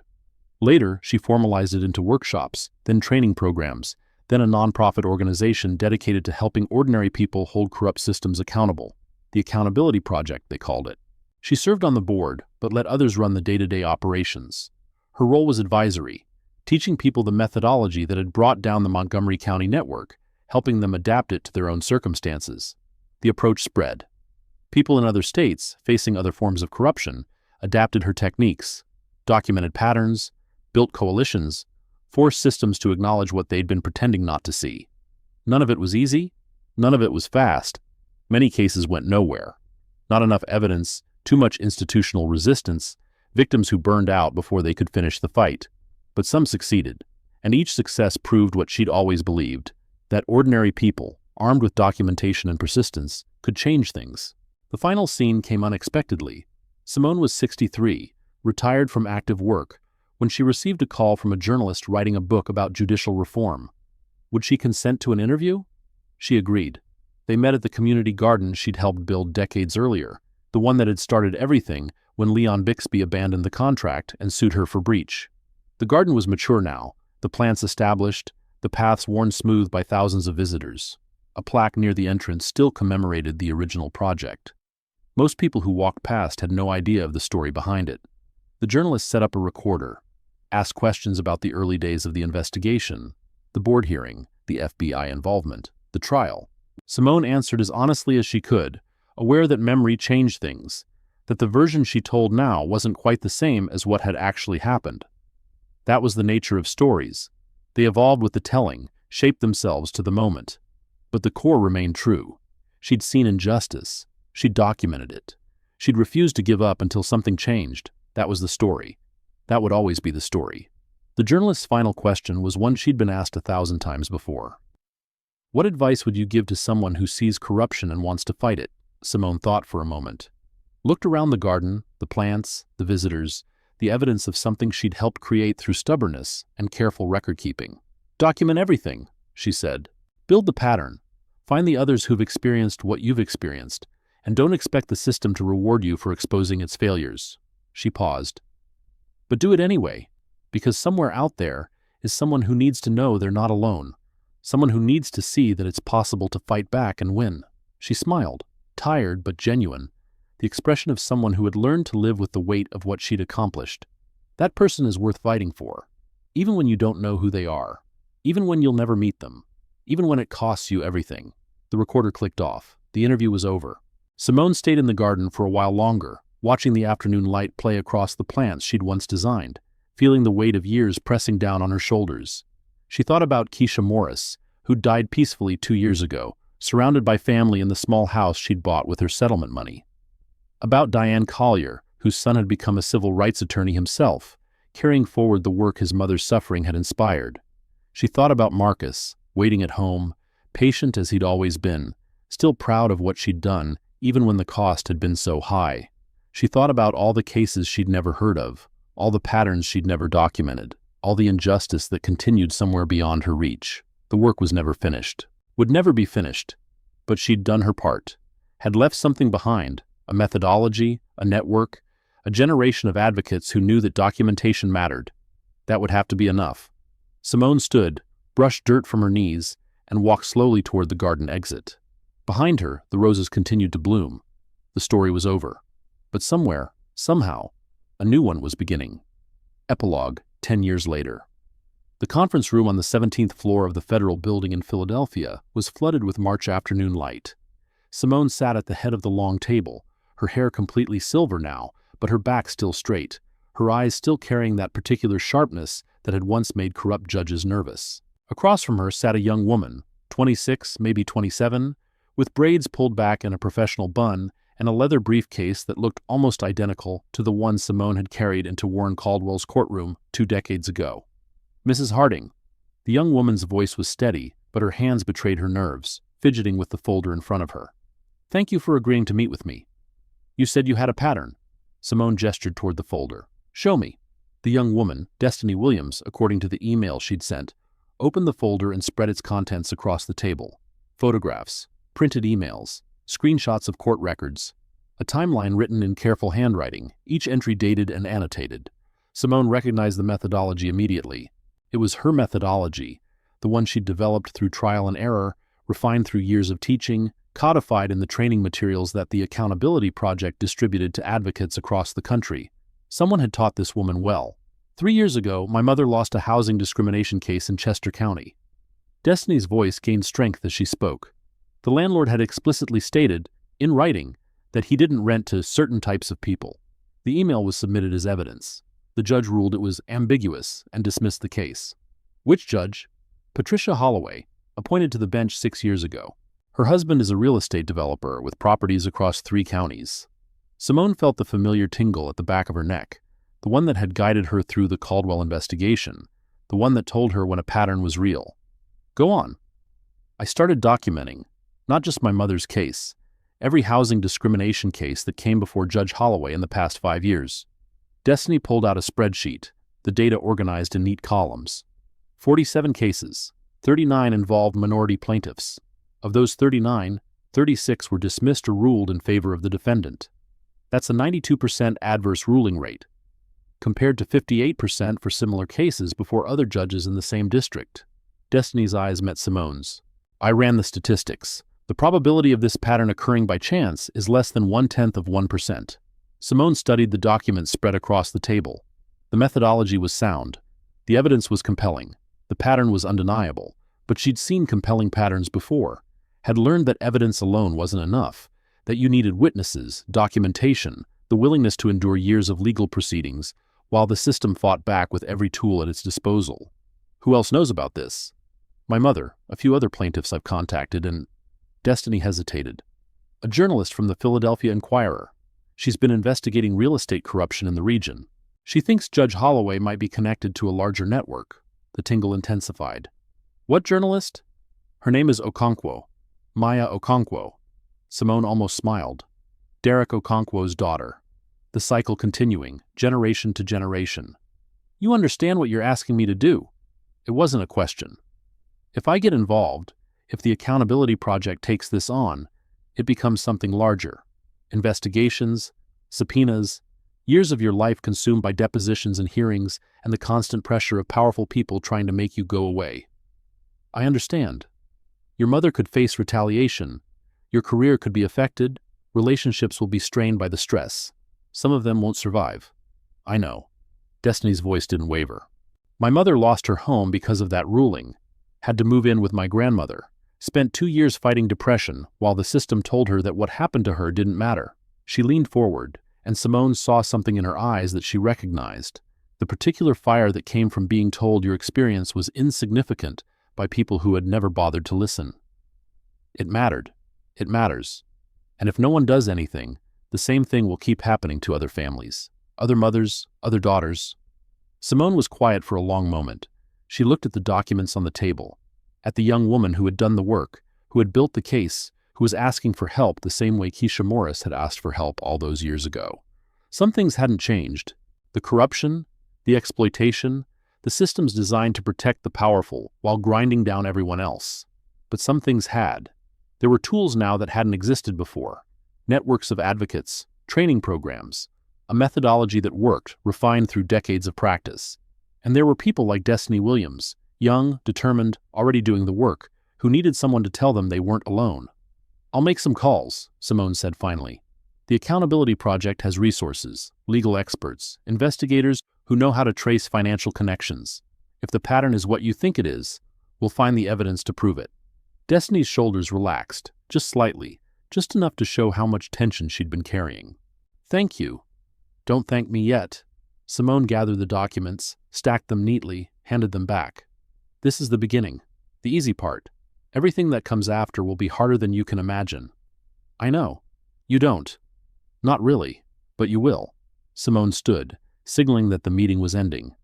Later, she formalized it into workshops, then training programs, then a nonprofit organization dedicated to helping ordinary people hold corrupt systems accountable. The Accountability Project, they called it. She served on the board, but let others run the day-to-day operations. Her role was advisory, teaching people the methodology that had brought down the Montgomery County network, helping them adapt it to their own circumstances. The approach spread. People in other states, facing other forms of corruption, adapted her techniques, documented patterns, built coalitions, forced systems to acknowledge what they'd been pretending not to see. None of it was easy. None of it was fast. Many cases went nowhere. Not enough evidence, too much institutional resistance, victims who burned out before they could finish the fight. But some succeeded, and each success proved what she'd always believed, that ordinary people, armed with documentation and persistence, could change things. The final scene came unexpectedly. Simone was 63, retired from active work, when she received a call from a journalist writing a book about judicial reform. Would she consent to an interview? She agreed. They met at the community garden she'd helped build decades earlier, the one that had started everything when Leon Bixby abandoned the contract and sued her for breach. The garden was mature now, the plants established, the paths worn smooth by thousands of visitors. A plaque near the entrance still commemorated the original project. Most people who walked past had no idea of the story behind it. The journalist set up a recorder, asked questions about the early days of the investigation, the board hearing, the FBI involvement, the trial. Simone answered as honestly as she could, aware that memory changed things, that the version she told now wasn't quite the same as what had actually happened. That was the nature of stories. They evolved with the telling, shaped themselves to the moment. But the core remained true. She'd seen injustice. She'd documented it. She'd refused to give up until something changed. That was the story. That would always be the story. The journalist's final question was one she'd been asked 1,000 times before. What advice would you give to someone who sees corruption and wants to fight it? Simone thought for a moment. Looked around the garden, the plants, the visitors, the evidence of something she'd helped create through stubbornness and careful record-keeping. Document everything, she said. Build the pattern. Find the others who've experienced what you've experienced, and don't expect the system to reward you for exposing its failures. She paused. But do it anyway, because somewhere out there, is someone who needs to know they're not alone, someone who needs to see that it's possible to fight back and win. She smiled, tired but genuine, the expression of someone who had learned to live with the weight of what she'd accomplished. That person is worth fighting for, even when you don't know who they are, even when you'll never meet them, even when it costs you everything. The recorder clicked off. The interview was over. Simone stayed in the garden for a while longer, watching the afternoon light play across the plants she'd once designed, feeling the weight of years pressing down on her shoulders. She thought about Keisha Morris, who'd died peacefully 2 years ago, surrounded by family in the small house she'd bought with her settlement money. About Diane Collier, whose son had become a civil rights attorney himself, carrying forward the work his mother's suffering had inspired. She thought about Marcus, waiting at home, patient as he'd always been, still proud of what she'd done, even when the cost had been so high. She thought about all the cases she'd never heard of, all the patterns she'd never documented, all the injustice that continued somewhere beyond her reach. The work was never finished, would never be finished, but she'd done her part, had left something behind, a methodology, a network, a generation of advocates who knew that documentation mattered. That would have to be enough. Simone stood, brushed dirt from her knees, and walked slowly toward the garden exit. Behind her, the roses continued to bloom. The story was over. But somewhere, somehow, a new one was beginning. Epilogue, 10 years later. The conference room on the 17th floor of the Federal Building in Philadelphia was flooded with March afternoon light. Simone sat at the head of the long table, her hair completely silver now, but her back still straight, her eyes still carrying that particular sharpness that had once made corrupt judges nervous. Across from her sat a young woman, 26, maybe 27, with braids pulled back in a professional bun and a leather briefcase that looked almost identical to the one Simone had carried into Warren Caldwell's courtroom 2 decades ago. Mrs. Harding. The young woman's voice was steady, but her hands betrayed her nerves, fidgeting with the folder in front of her. Thank you for agreeing to meet with me. You said you had a pattern. Simone gestured toward the folder. Show me. The young woman, Destiny Williams, according to the email she'd sent, opened the folder and spread its contents across the table. Photographs, printed emails, screenshots of court records, a timeline written in careful handwriting, each entry dated and annotated. Simone recognized the methodology immediately. It was her methodology, the one she'd developed through trial and error, refined through years of teaching, codified in the training materials that the Accountability Project distributed to advocates across the country. Someone had taught this woman well. 3 years ago, my mother lost a housing discrimination case in Chester County. Destiny's voice gained strength as she spoke. The landlord had explicitly stated, in writing, that he didn't rent to certain types of people. The email was submitted as evidence. The judge ruled it was ambiguous and dismissed the case. Which judge? Patricia Holloway, appointed to the bench 6 years ago. Her husband is a real estate developer with properties across 3 counties. Simone felt the familiar tingle at the back of her neck, the one that had guided her through the Caldwell investigation, the one that told her when a pattern was real. Go on. I started documenting, not just my mother's case, every housing discrimination case that came before Judge Holloway in the past 5 years. Destiny pulled out a spreadsheet, the data organized in neat columns. 47 cases, 39 involved minority plaintiffs. Of those 39, 36 were dismissed or ruled in favor of the defendant. That's a 92% adverse ruling rate, compared to 58% for similar cases before other judges in the same district. Destiny's eyes met Simone's. I ran the statistics. The probability of this pattern occurring by chance is less than 0.1%. Simone studied the documents spread across the table. The methodology was sound. The evidence was compelling. The pattern was undeniable. But she'd seen compelling patterns before, had learned that evidence alone wasn't enough, that you needed witnesses, documentation, the willingness to endure years of legal proceedings, while the system fought back with every tool at its disposal. Who else knows about this? My mother, a few other plaintiffs I've contacted, and... Destiny hesitated. A journalist from the Philadelphia Inquirer. She's been investigating real estate corruption in the region. She thinks Judge Holloway might be connected to a larger network. The tingle intensified. What journalist? Her name is Okonkwo. Maya Okonkwo. Simone almost smiled. Derek Okonkwo's daughter. The cycle continuing, generation to generation. You understand what you're asking me to do. It wasn't a question. If I get involved, if the Accountability Project takes this on, it becomes something larger. Investigations, subpoenas, Years of your life consumed by depositions and hearings and the constant pressure of powerful people trying to make you go away. I understand. Your mother could face retaliation. Your career could be affected. Relationships will be strained by the stress. Some of them won't survive. I know. Destiny's voice didn't waver. My mother lost her home because of that ruling, had to move in with my grandmother, spent 2 years fighting depression while the system told her that what happened to her didn't matter. She leaned forward, and Simone saw something in her eyes that she recognized, the particular fire that came from being told your experience was insignificant by people who had never bothered to listen. It mattered. It matters. And if no one does anything, the same thing will keep happening to other families, other mothers, other daughters. Simone was quiet for a long moment. She looked at the documents on the table, at the young woman who had done the work, who had built the case, who was asking for help the same way Keisha Morris had asked for help all those years ago. Some things hadn't changed. The corruption, the exploitation, the systems designed to protect the powerful while grinding down everyone else. But some things had. There were tools now that hadn't existed before. Networks of advocates, training programs, a methodology that worked, refined through decades of practice. And there were people like Destiny Williams, young, determined, already doing the work, who needed someone to tell them they weren't alone. I'll make some calls, Simone said finally. The Accountability Project has resources, legal experts, investigators who know how to trace financial connections. If the pattern is what you think it is, we'll find the evidence to prove it. Destiny's shoulders relaxed, just slightly, just enough to show how much tension she'd been carrying. Thank you. Don't thank me yet. Simone gathered the documents, stacked them neatly, handed them back. This is the beginning, the easy part. Everything that comes after will be harder than you can imagine. I know. You don't. Not really, but you will. Simone stood, signaling that the meeting was ending.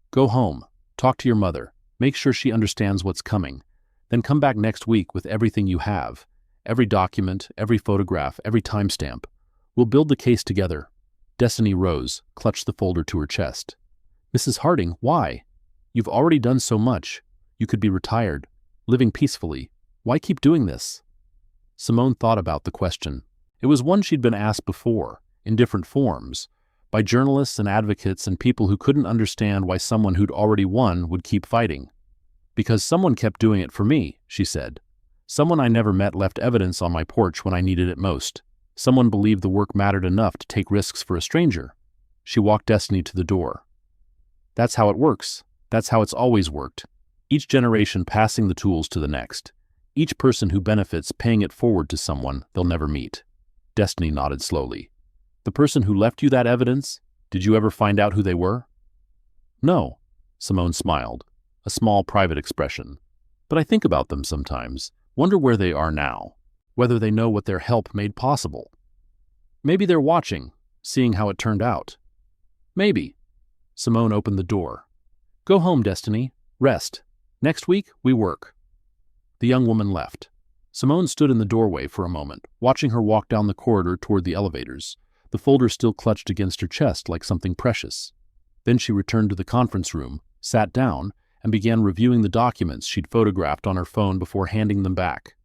Go home, talk to your mother, make sure she understands what's coming, then come back next week with everything you have, every document, every photograph, every timestamp. We'll build the case together. Destiny rose, clutched the folder to her chest. Mrs. Harding, why? You've already done so much. You could be retired, living peacefully. Why keep doing this? Simone thought about the question. It was one she'd been asked before, in different forms, by journalists and advocates and people who couldn't understand why someone who'd already won would keep fighting. Because someone kept doing it for me, she said. Someone I never met left evidence on my porch when I needed it most. Someone believed the work mattered enough to take risks for a stranger. She walked Destiny to the door. That's how it works. That's how it's always worked. Each generation passing the tools to the next. Each person who benefits paying it forward to someone they'll never meet. Destiny nodded slowly. The person who left you that evidence, did you ever find out who they were? No, Simone smiled, a small private expression. But I think about them sometimes, wonder where they are now, whether they know what their help made possible. Maybe they're watching, seeing how it turned out. Maybe. Simone opened the door. Go home, Destiny. Rest. Next week, we work. The young woman left. Simone stood in the doorway for a moment, watching her walk down the corridor toward the elevators, the folder still clutched against her chest like something precious. Then she returned to the conference room, sat down, and began reviewing the documents she'd photographed on her phone before handing them back.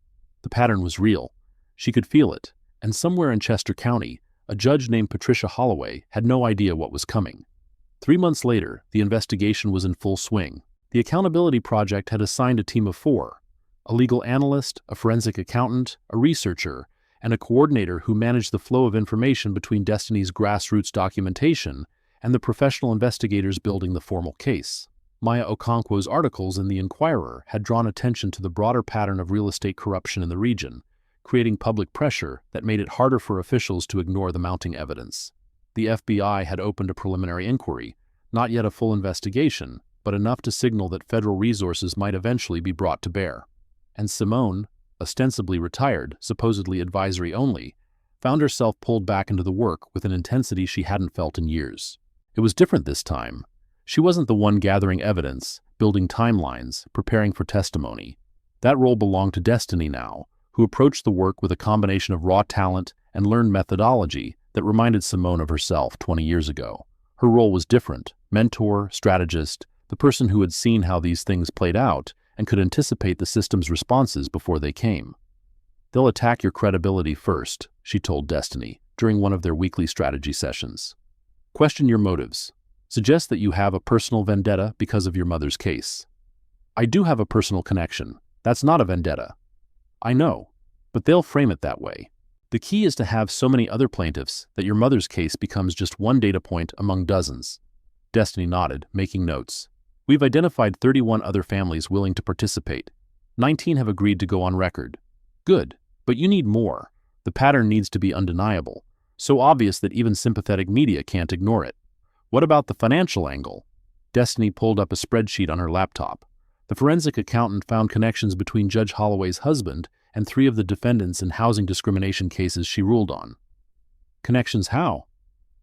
The pattern was real. She could feel it, and somewhere in Chester County, a judge named Patricia Holloway had no idea what was coming. 3 months later, the investigation was in full swing. The Accountability Project had assigned a team of 4, a legal analyst, a forensic accountant, a researcher, and a coordinator who managed the flow of information between Destiny's grassroots documentation and the professional investigators building the formal case. Maya Okonkwo's articles in The Inquirer had drawn attention to the broader pattern of real estate corruption in the region, creating public pressure that made it harder for officials to ignore the mounting evidence. The FBI had opened a preliminary inquiry, not yet a full investigation, but enough to signal that federal resources might eventually be brought to bear. And Simone, ostensibly retired, supposedly advisory only, found herself pulled back into the work with an intensity she hadn't felt in years. It was different this time. She wasn't the one gathering evidence, building timelines, preparing for testimony. That role belonged to Destiny now, who approached the work with a combination of raw talent and learned methodology that reminded Simone of herself 20 years ago. Her role was different: mentor, strategist, the person who had seen how these things played out and could anticipate the system's responses before they came. They'll attack your credibility first, she told Destiny during one of their weekly strategy sessions. Question your motives. Suggest that you have a personal vendetta because of your mother's case. I do have a personal connection. That's not a vendetta. I know, but they'll frame it that way. The key is to have so many other plaintiffs that your mother's case becomes just one data point among dozens. Destiny nodded, making notes. We've identified 31 other families willing to participate. 19 have agreed to go on record. Good, but you need more. The pattern needs to be undeniable, so obvious that even sympathetic media can't ignore it. What about the financial angle? Destiny pulled up a spreadsheet on her laptop. The forensic accountant found connections between Judge Holloway's husband and 3 of the defendants in housing discrimination cases she ruled on. Connections how?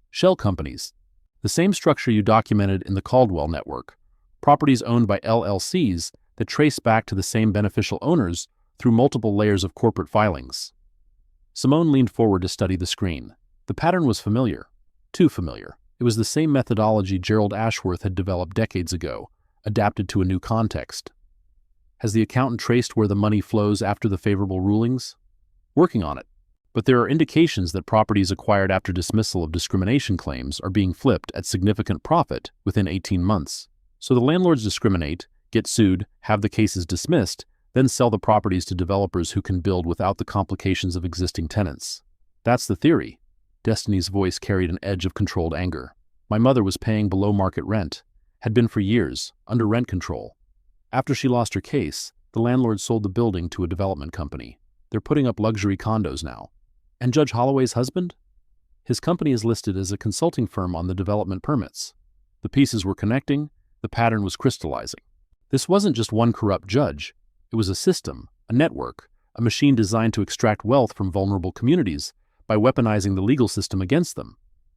Shell companies. The same structure you documented in the Caldwell network. Properties owned by LLCs that trace back to the same beneficial owners through multiple layers of corporate filings. Simone leaned forward to study the screen. The pattern was familiar. Too familiar. It was the same methodology Gerald Ashworth had developed decades ago, adapted to a new context. Has the accountant traced where the money flows after the favorable rulings? Working on it. But there are indications that properties acquired after dismissal of discrimination claims are being flipped at significant profit within 18 months. So the landlords discriminate, get sued, have the cases dismissed, then sell the properties to developers who can build without the complications of existing tenants. That's the theory. Destiny's voice carried an edge of controlled anger. My mother was paying below market rent, had been for years, under rent control. After she lost her case, the landlord sold the building to a development company. They're putting up luxury condos now. And Judge Holloway's husband? His company is listed as a consulting firm on the development permits. The pieces were connecting, the pattern was crystallizing. This wasn't just one corrupt judge. It was a system, a network, a machine designed to extract wealth from vulnerable communities by weaponizing the legal system against them.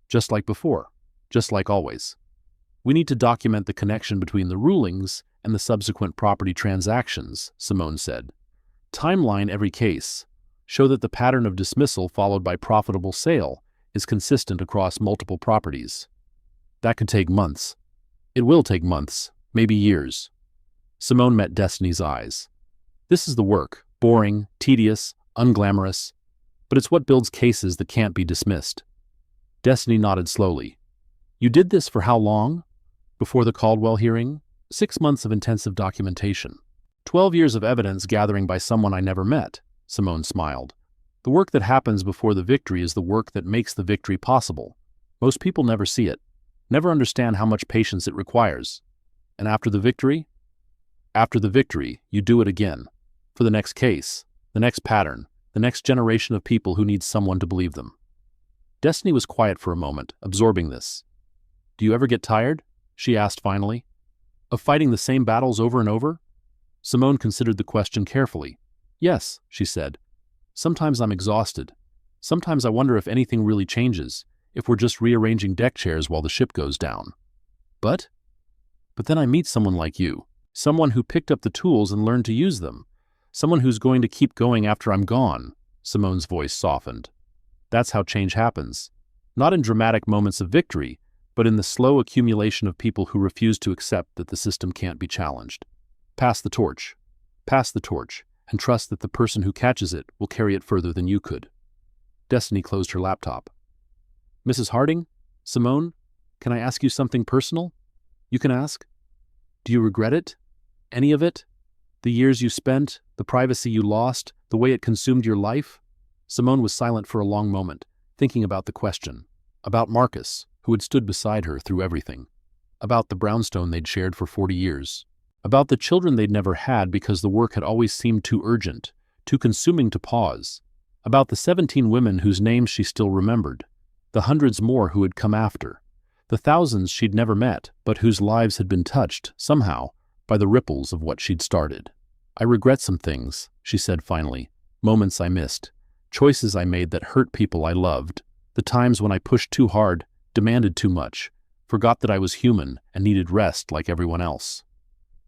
Just like before, just like always. We need to document the connection between the rulings and the subsequent property transactions, Simone said. Timeline every case. Show that the pattern of dismissal followed by profitable sale is consistent across multiple properties. That could take months. It will take months, maybe years. Simone met Destiny's eyes. This is the work, boring, tedious, unglamorous, but it's what builds cases that can't be dismissed. Destiny nodded slowly. You did this for how long? Before the Caldwell hearing? 6 months of intensive documentation. 12 years of evidence gathering by someone I never met, Simone smiled. The work that happens before the victory is the work that makes the victory possible. Most people never see it, never understand how much patience it requires. And after the victory? After the victory, you do it again. For the next case, the next pattern, the next generation of people who need someone to believe them. Destiny was quiet for a moment, absorbing this. Do you ever get tired? She asked finally. Of fighting the same battles over and over? Simone considered the question carefully. Yes, she said. Sometimes I'm exhausted. Sometimes I wonder if anything really changes, if we're just rearranging deck chairs while the ship goes down. But then I meet someone like you, someone who picked up the tools and learned to use them, someone who's going to keep going after I'm gone. Simone's voice softened. That's how change happens. Not in dramatic moments of victory, but in the slow accumulation of people who refuse to accept that the system can't be challenged. Pass the torch. Pass the torch, and trust that the person who catches it will carry it further than you could. Destiny closed her laptop. Mrs. Harding? Simone? Can I ask you something personal? You can ask. Do you regret it? Any of it? The years you spent, the privacy you lost, the way it consumed your life? Simone was silent for a long moment, thinking about the question. About Marcus, who had stood beside her through everything. About the brownstone they'd shared for 40 years. About the children they'd never had because the work had always seemed too urgent, too consuming to pause. About the 17 women whose names she still remembered. The hundreds more who had come after. The thousands she'd never met, but whose lives had been touched, somehow, by the ripples of what she'd started. I regret some things, she said finally. Moments I missed. Choices I made that hurt people I loved. The times when I pushed too hard, demanded too much, forgot that I was human and needed rest like everyone else.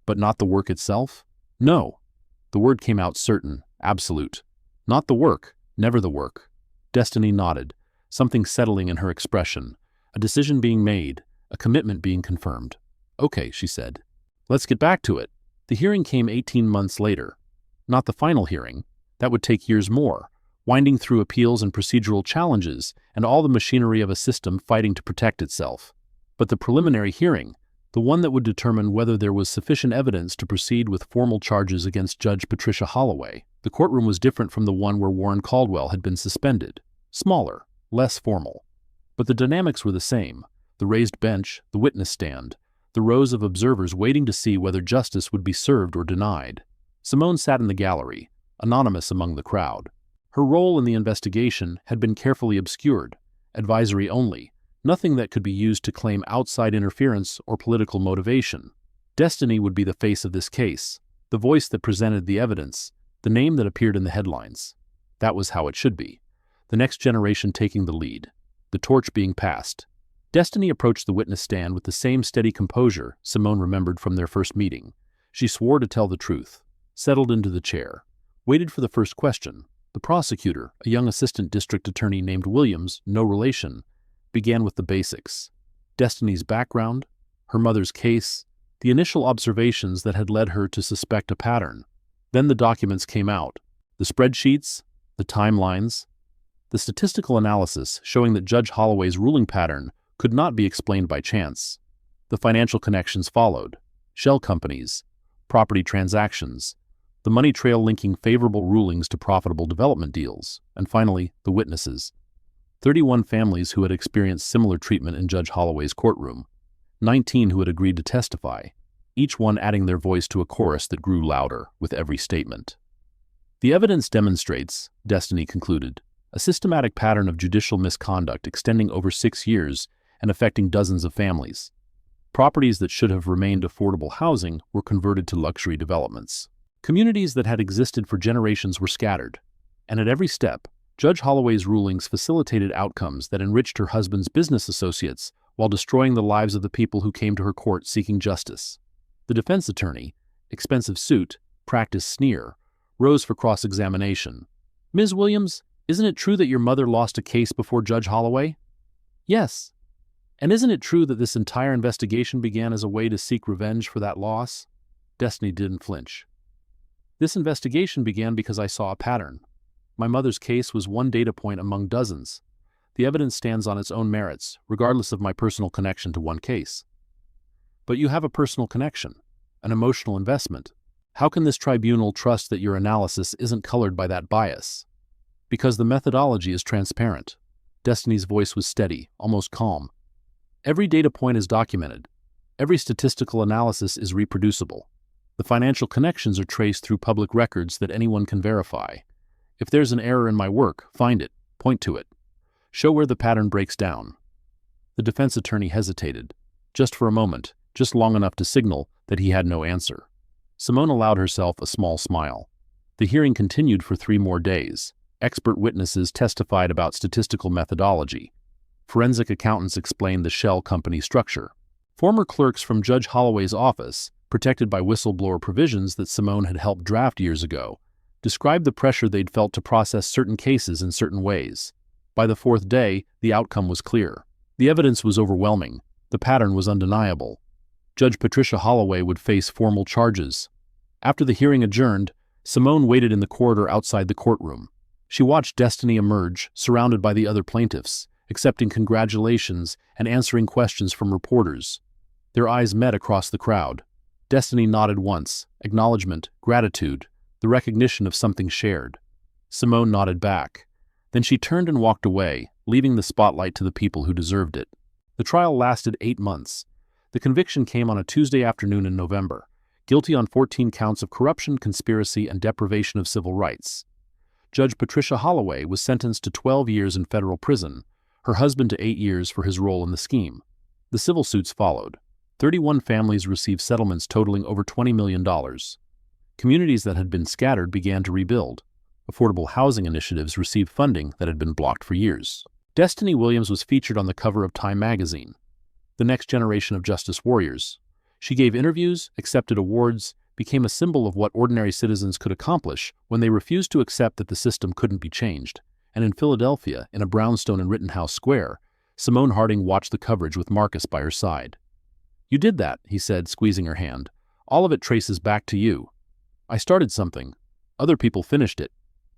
But not the work itself? No. The word came out certain, absolute. Not the work, never the work. Destiny nodded, something settling in her expression, a decision being made, a commitment being confirmed. Okay, she said. Let's get back to it. The hearing came 18 months later. Not the final hearing. That would take years more. winding through appeals and procedural challenges and all the machinery of a system fighting to protect itself. But the preliminary hearing, the one that would determine whether there was sufficient evidence to proceed with formal charges against Judge Patricia Holloway, the courtroom was different from the one where Warren Caldwell had been suspended. Smaller, less formal. But the dynamics were the same: the raised bench, the witness stand, the rows of observers waiting to see whether justice would be served or denied. Simone sat in the gallery, anonymous among the crowd. Her role in the investigation had been carefully obscured, advisory only, nothing that could be used to claim outside interference or political motivation. Destiny would be the face of this case, the voice that presented the evidence, the name that appeared in the headlines. That was how it should be. The next generation taking the lead, the torch being passed. Destiny approached the witness stand with the same steady composure Simone remembered from their first meeting. She swore to tell the truth, settled into the chair, waited for the first question. The prosecutor, a young assistant district attorney named Williams, no relation, began with the basics: Destiny's background, her mother's case, the initial observations that had led her to suspect a pattern. Then the documents came out, the spreadsheets, the timelines, the statistical analysis showing that Judge Holloway's ruling pattern could not be explained by chance. The financial connections followed: shell companies, property transactions, the money trail linking favorable rulings to profitable development deals, and finally, the witnesses. 31 families who had experienced similar treatment in Judge Holloway's courtroom, 19 who had agreed to testify, each one adding their voice to a chorus that grew louder with every statement. The evidence demonstrates, Destiny concluded, a systematic pattern of judicial misconduct extending over 6 years and affecting dozens of families. Properties that should have remained affordable housing were converted to luxury developments. Communities that had existed for generations were scattered, and at every step, Judge Holloway's rulings facilitated outcomes that enriched her husband's business associates while destroying the lives of the people who came to her court seeking justice. The defense attorney, expensive suit, practice sneer, rose for cross-examination. "Ms. Williams, isn't it true that your mother lost a case before Judge Holloway?" "Yes." "And isn't it true that this entire investigation began as a way to seek revenge for that loss?" Destiny didn't flinch. "This investigation began because I saw a pattern. My mother's case was one data point among dozens. The evidence stands on its own merits, regardless of my personal connection to one case." "But you have a personal connection, an emotional investment. How can this tribunal trust that your analysis isn't colored by that bias?" "Because the methodology is transparent." Destiny's voice was steady, almost calm. "Every data point is documented. Every statistical analysis is reproducible. The financial connections are traced through public records that anyone can verify. If there's an error in my work, find it, point to it. Show where the pattern breaks down." The defense attorney hesitated, just for a moment, just long enough to signal that he had no answer. Simone allowed herself a small smile. The hearing continued for 3 more days. Expert witnesses testified about statistical methodology. Forensic accountants explained the shell company structure. Former clerks from Judge Holloway's office, protected by whistleblower provisions that Simone had helped draft years ago, described the pressure they'd felt to process certain cases in certain ways. By the 4th day, the outcome was clear. The evidence was overwhelming. The pattern was undeniable. Judge Patricia Holloway would face formal charges. After the hearing adjourned, Simone waited in the corridor outside the courtroom. She watched Destiny emerge, surrounded by the other plaintiffs, accepting congratulations and answering questions from reporters. Their eyes met across the crowd. Destiny nodded once, acknowledgement, gratitude, the recognition of something shared. Simone nodded back. Then she turned and walked away, leaving the spotlight to the people who deserved it. The trial lasted 8 months. The conviction came on a Tuesday afternoon in November, guilty on 14 counts of corruption, conspiracy, and deprivation of civil rights. Judge Patricia Holloway was sentenced to 12 years in federal prison, her husband to 8 years for his role in the scheme. The civil suits followed. 31 families received settlements totaling over $20 million. Communities that had been scattered began to rebuild. Affordable housing initiatives received funding that had been blocked for years. Destiny Williams was featured on the cover of Time magazine. The next generation of justice warriors. She gave interviews, accepted awards, became a symbol of what ordinary citizens could accomplish when they refused to accept that the system couldn't be changed. And in Philadelphia, in a brownstone in Rittenhouse Square, Simone Harding watched the coverage with Marcus by her side. "You did that," he said, squeezing her hand. "All of it traces back to you." "I started something. Other people finished it."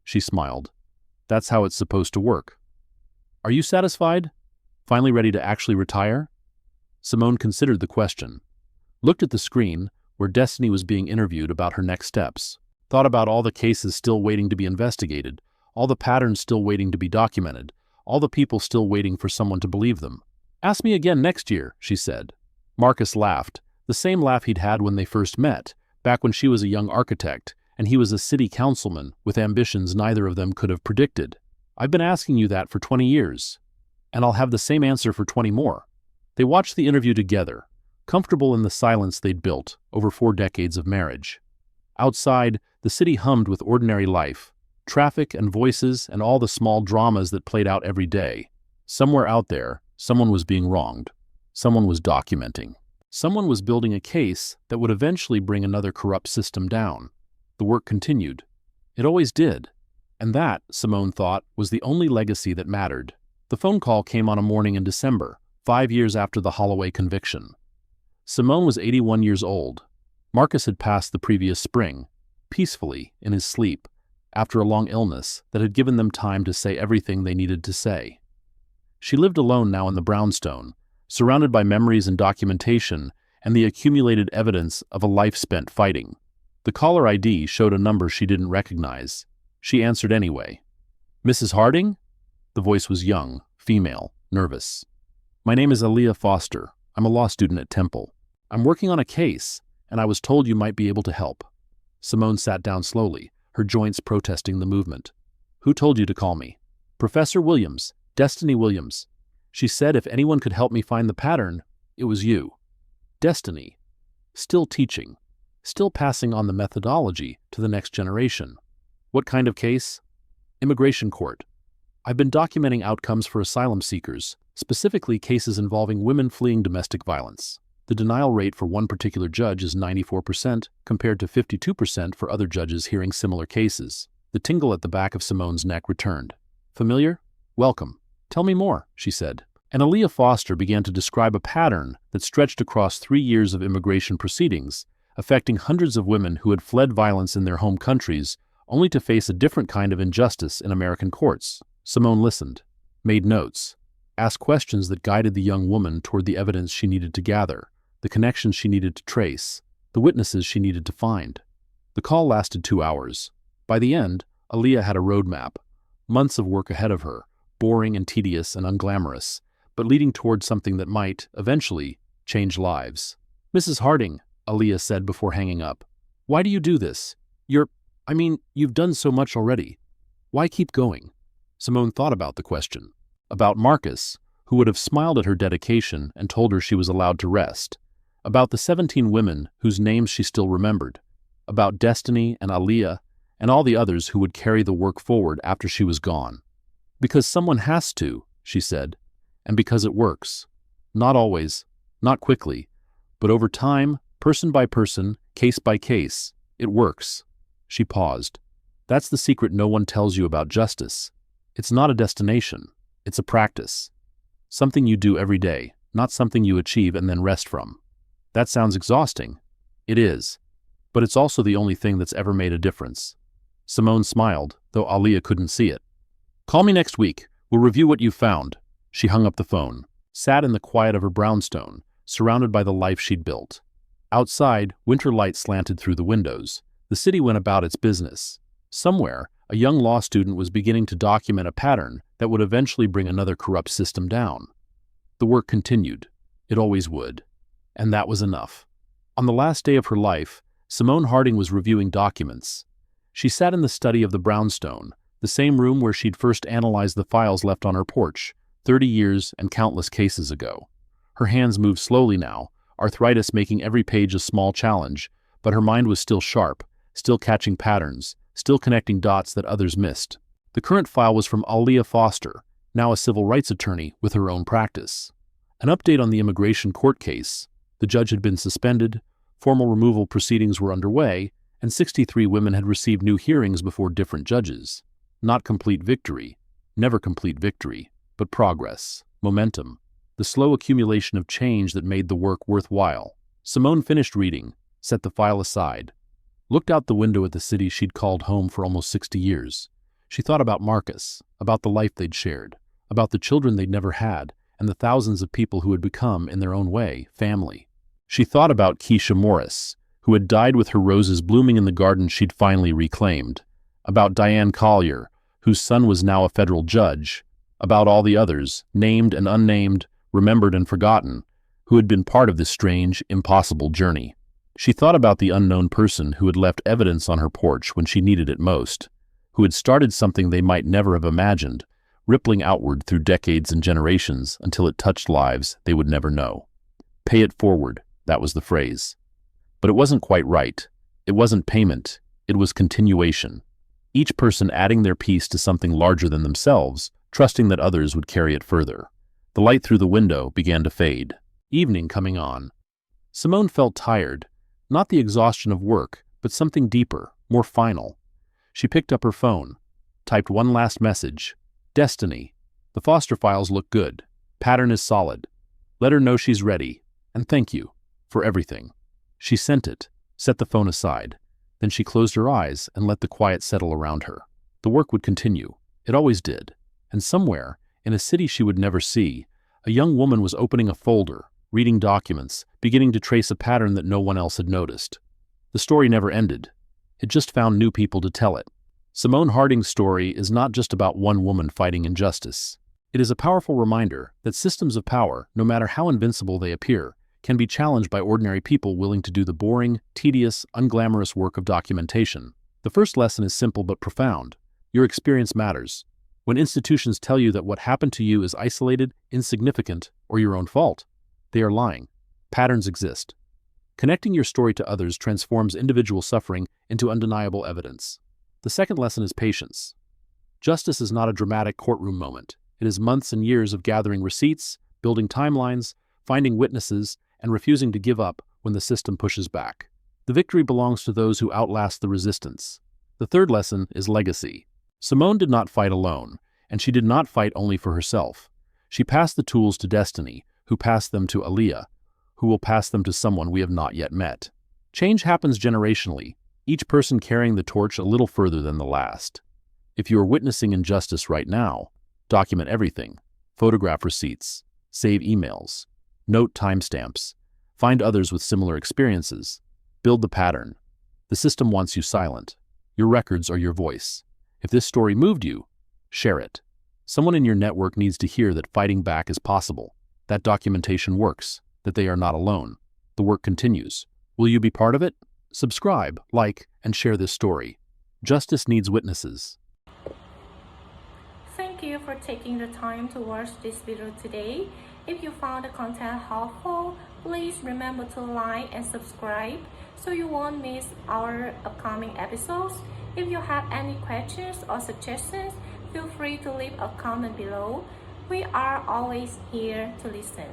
She smiled. That's how it's supposed to work. Are you satisfied? Finally ready to actually retire? Simone considered the question, looked at the screen where Destiny was being interviewed about her next steps, thought about all the cases still waiting to be investigated, all the patterns still waiting to be documented, all the people still waiting for someone to believe them. Ask me again next year, she said. Marcus laughed, the same laugh he'd had when they first met, back when she was a young architect, and he was a city councilman with ambitions neither of them could have predicted. I've been asking you that for 20 years, and I'll have the same answer for 20 more. They watched the interview together, comfortable in the silence they'd built over 4 decades of marriage. Outside, the city hummed with ordinary life, traffic and voices and all the small dramas that played out every day. Somewhere out there, someone was being wronged. Someone was documenting. Someone was building a case that would eventually bring another corrupt system down. The work continued. It always did. And that, Simone thought, was the only legacy that mattered. The phone call came on a morning in December, 5 years after the Holloway conviction. Simone was 81 years old. Marcus had passed the previous spring, peacefully, in his sleep, after a long illness that had given them time to say everything they needed to say. She lived alone now in the brownstone, surrounded by memories and documentation and the accumulated evidence of a life spent fighting. The caller ID showed a number she didn't recognize. She answered anyway. Mrs. Harding? The voice was young, female, nervous. My name is Aaliyah Foster. I'm a law student at Temple. I'm working on a case, and I was told you might be able to help. Simone sat down slowly, her joints protesting the movement. Who told you to call me? Professor Williams, Destiny Williams. She said if anyone could help me find the pattern, it was you. Destiny. Still teaching. Still passing on the methodology to the next generation. What kind of case? Immigration court. I've been documenting outcomes for asylum seekers, specifically cases involving women fleeing domestic violence. The denial rate for one particular judge is 94% compared to 52% for other judges hearing similar cases. The tingle at the back of Simone's neck returned. Familiar? Welcome. Tell me more, she said. And Aaliyah Foster began to describe a pattern that stretched across 3 years of immigration proceedings, affecting hundreds of women who had fled violence in their home countries, only to face a different kind of injustice in American courts. Simone listened, made notes, asked questions that guided the young woman toward the evidence she needed to gather, the connections she needed to trace, the witnesses she needed to find. The call lasted 2 hours. By the end, Aaliyah had a roadmap, months of work ahead of her, boring and tedious and unglamorous, but leading toward something that might, eventually, change lives. Mrs. Harding, Aaliyah said before hanging up, why do you do this? You've done so much already. Why keep going? Simone thought about the question. About Marcus, who would have smiled at her dedication and told her she was allowed to rest. About the 17 women whose names she still remembered. About Destiny and Aaliyah and all the others who would carry the work forward after she was gone. Because someone has to, she said, and because it works. Not always, not quickly, but over time, person by person, case by case, it works. She paused. That's the secret no one tells you about justice. It's not a destination. It's a practice. Something you do every day, not something you achieve and then rest from. That sounds exhausting. It is. But it's also the only thing that's ever made a difference. Simone smiled, though Aaliyah couldn't see it. Call me next week. We'll review what you found. She hung up the phone, sat in the quiet of her brownstone, surrounded by the life she'd built. Outside, winter light slanted through the windows. The city went about its business. Somewhere, a young law student was beginning to document a pattern that would eventually bring another corrupt system down. The work continued. It always would. And that was enough. On the last day of her life, Simone Harding was reviewing documents. She sat in the study of the brownstone, the same room where she'd first analyzed the files left on her porch, 30 years and countless cases ago. Her hands moved slowly now, arthritis making every page a small challenge, but her mind was still sharp, still catching patterns, still connecting dots that others missed. The current file was from Aaliyah Foster, now a civil rights attorney with her own practice. An update on the immigration court case. The judge had been suspended, formal removal proceedings were underway, and 63 women had received new hearings before different judges. Not complete victory, never complete victory, but progress, momentum, the slow accumulation of change that made the work worthwhile. Simone finished reading, set the file aside, looked out the window at the city she'd called home for almost 60 years. She thought about Marcus, about the life they'd shared, about the children they'd never had, and the thousands of people who had become, in their own way, family. She thought about Keisha Morris, who had died with her roses blooming in the garden she'd finally reclaimed, about Diane Collier, whose son was now a federal judge, about all the others, named and unnamed, remembered and forgotten, who had been part of this strange, impossible journey. She thought about the unknown person who had left evidence on her porch when she needed it most, who had started something they might never have imagined, rippling outward through decades and generations until it touched lives they would never know. Pay it forward, that was the phrase. But it wasn't quite right. It wasn't payment, it was continuation. Each person adding their piece to something larger than themselves, trusting that others would carry it further. The light through the window began to fade. Evening coming on. Simone felt tired, not the exhaustion of work, but something deeper, more final. She picked up her phone, typed one last message. Destiny. The foster files look good. Pattern is solid. Let her know she's ready. And thank you for everything. She sent it, set the phone aside. Then she closed her eyes and let the quiet settle around her. The work would continue. It always did. And somewhere, in a city she would never see, a young woman was opening a folder, reading documents, beginning to trace a pattern that no one else had noticed. The story never ended. It just found new people to tell it. Simone Harding's story is not just about one woman fighting injustice. It is a powerful reminder that systems of power, no matter how invincible they appear, can be challenged by ordinary people willing to do the boring, tedious, unglamorous work of documentation. The first lesson is simple but profound. Your experience matters. When institutions tell you that what happened to you is isolated, insignificant, or your own fault, they are lying. Patterns exist. Connecting your story to others transforms individual suffering into undeniable evidence. The second lesson is patience. Justice is not a dramatic courtroom moment. It is months and years of gathering receipts, building timelines, finding witnesses, and refusing to give up when the system pushes back. The victory belongs to those who outlast the resistance. The third lesson is legacy. Simone did not fight alone, and she did not fight only for herself. She passed the tools to Destiny, who passed them to Aaliyah, who will pass them to someone we have not yet met. Change happens generationally, each person carrying the torch a little further than the last. If you are witnessing injustice right now, document everything. Photograph receipts, save emails, note timestamps, find others with similar experiences, build the pattern. The system wants you silent. Your records are your voice. If this story moved you, share it. Someone in your network needs to hear that fighting back is possible, that documentation works, that they are not alone. The work continues. Will you be part of it? Subscribe, like, and share this story. Justice needs witnesses. Thank you for taking the time to watch this video today. If you found the content helpful, please remember to like and subscribe so you won't miss our upcoming episodes. If you have any questions or suggestions, feel free to leave a comment below. We are always here to listen.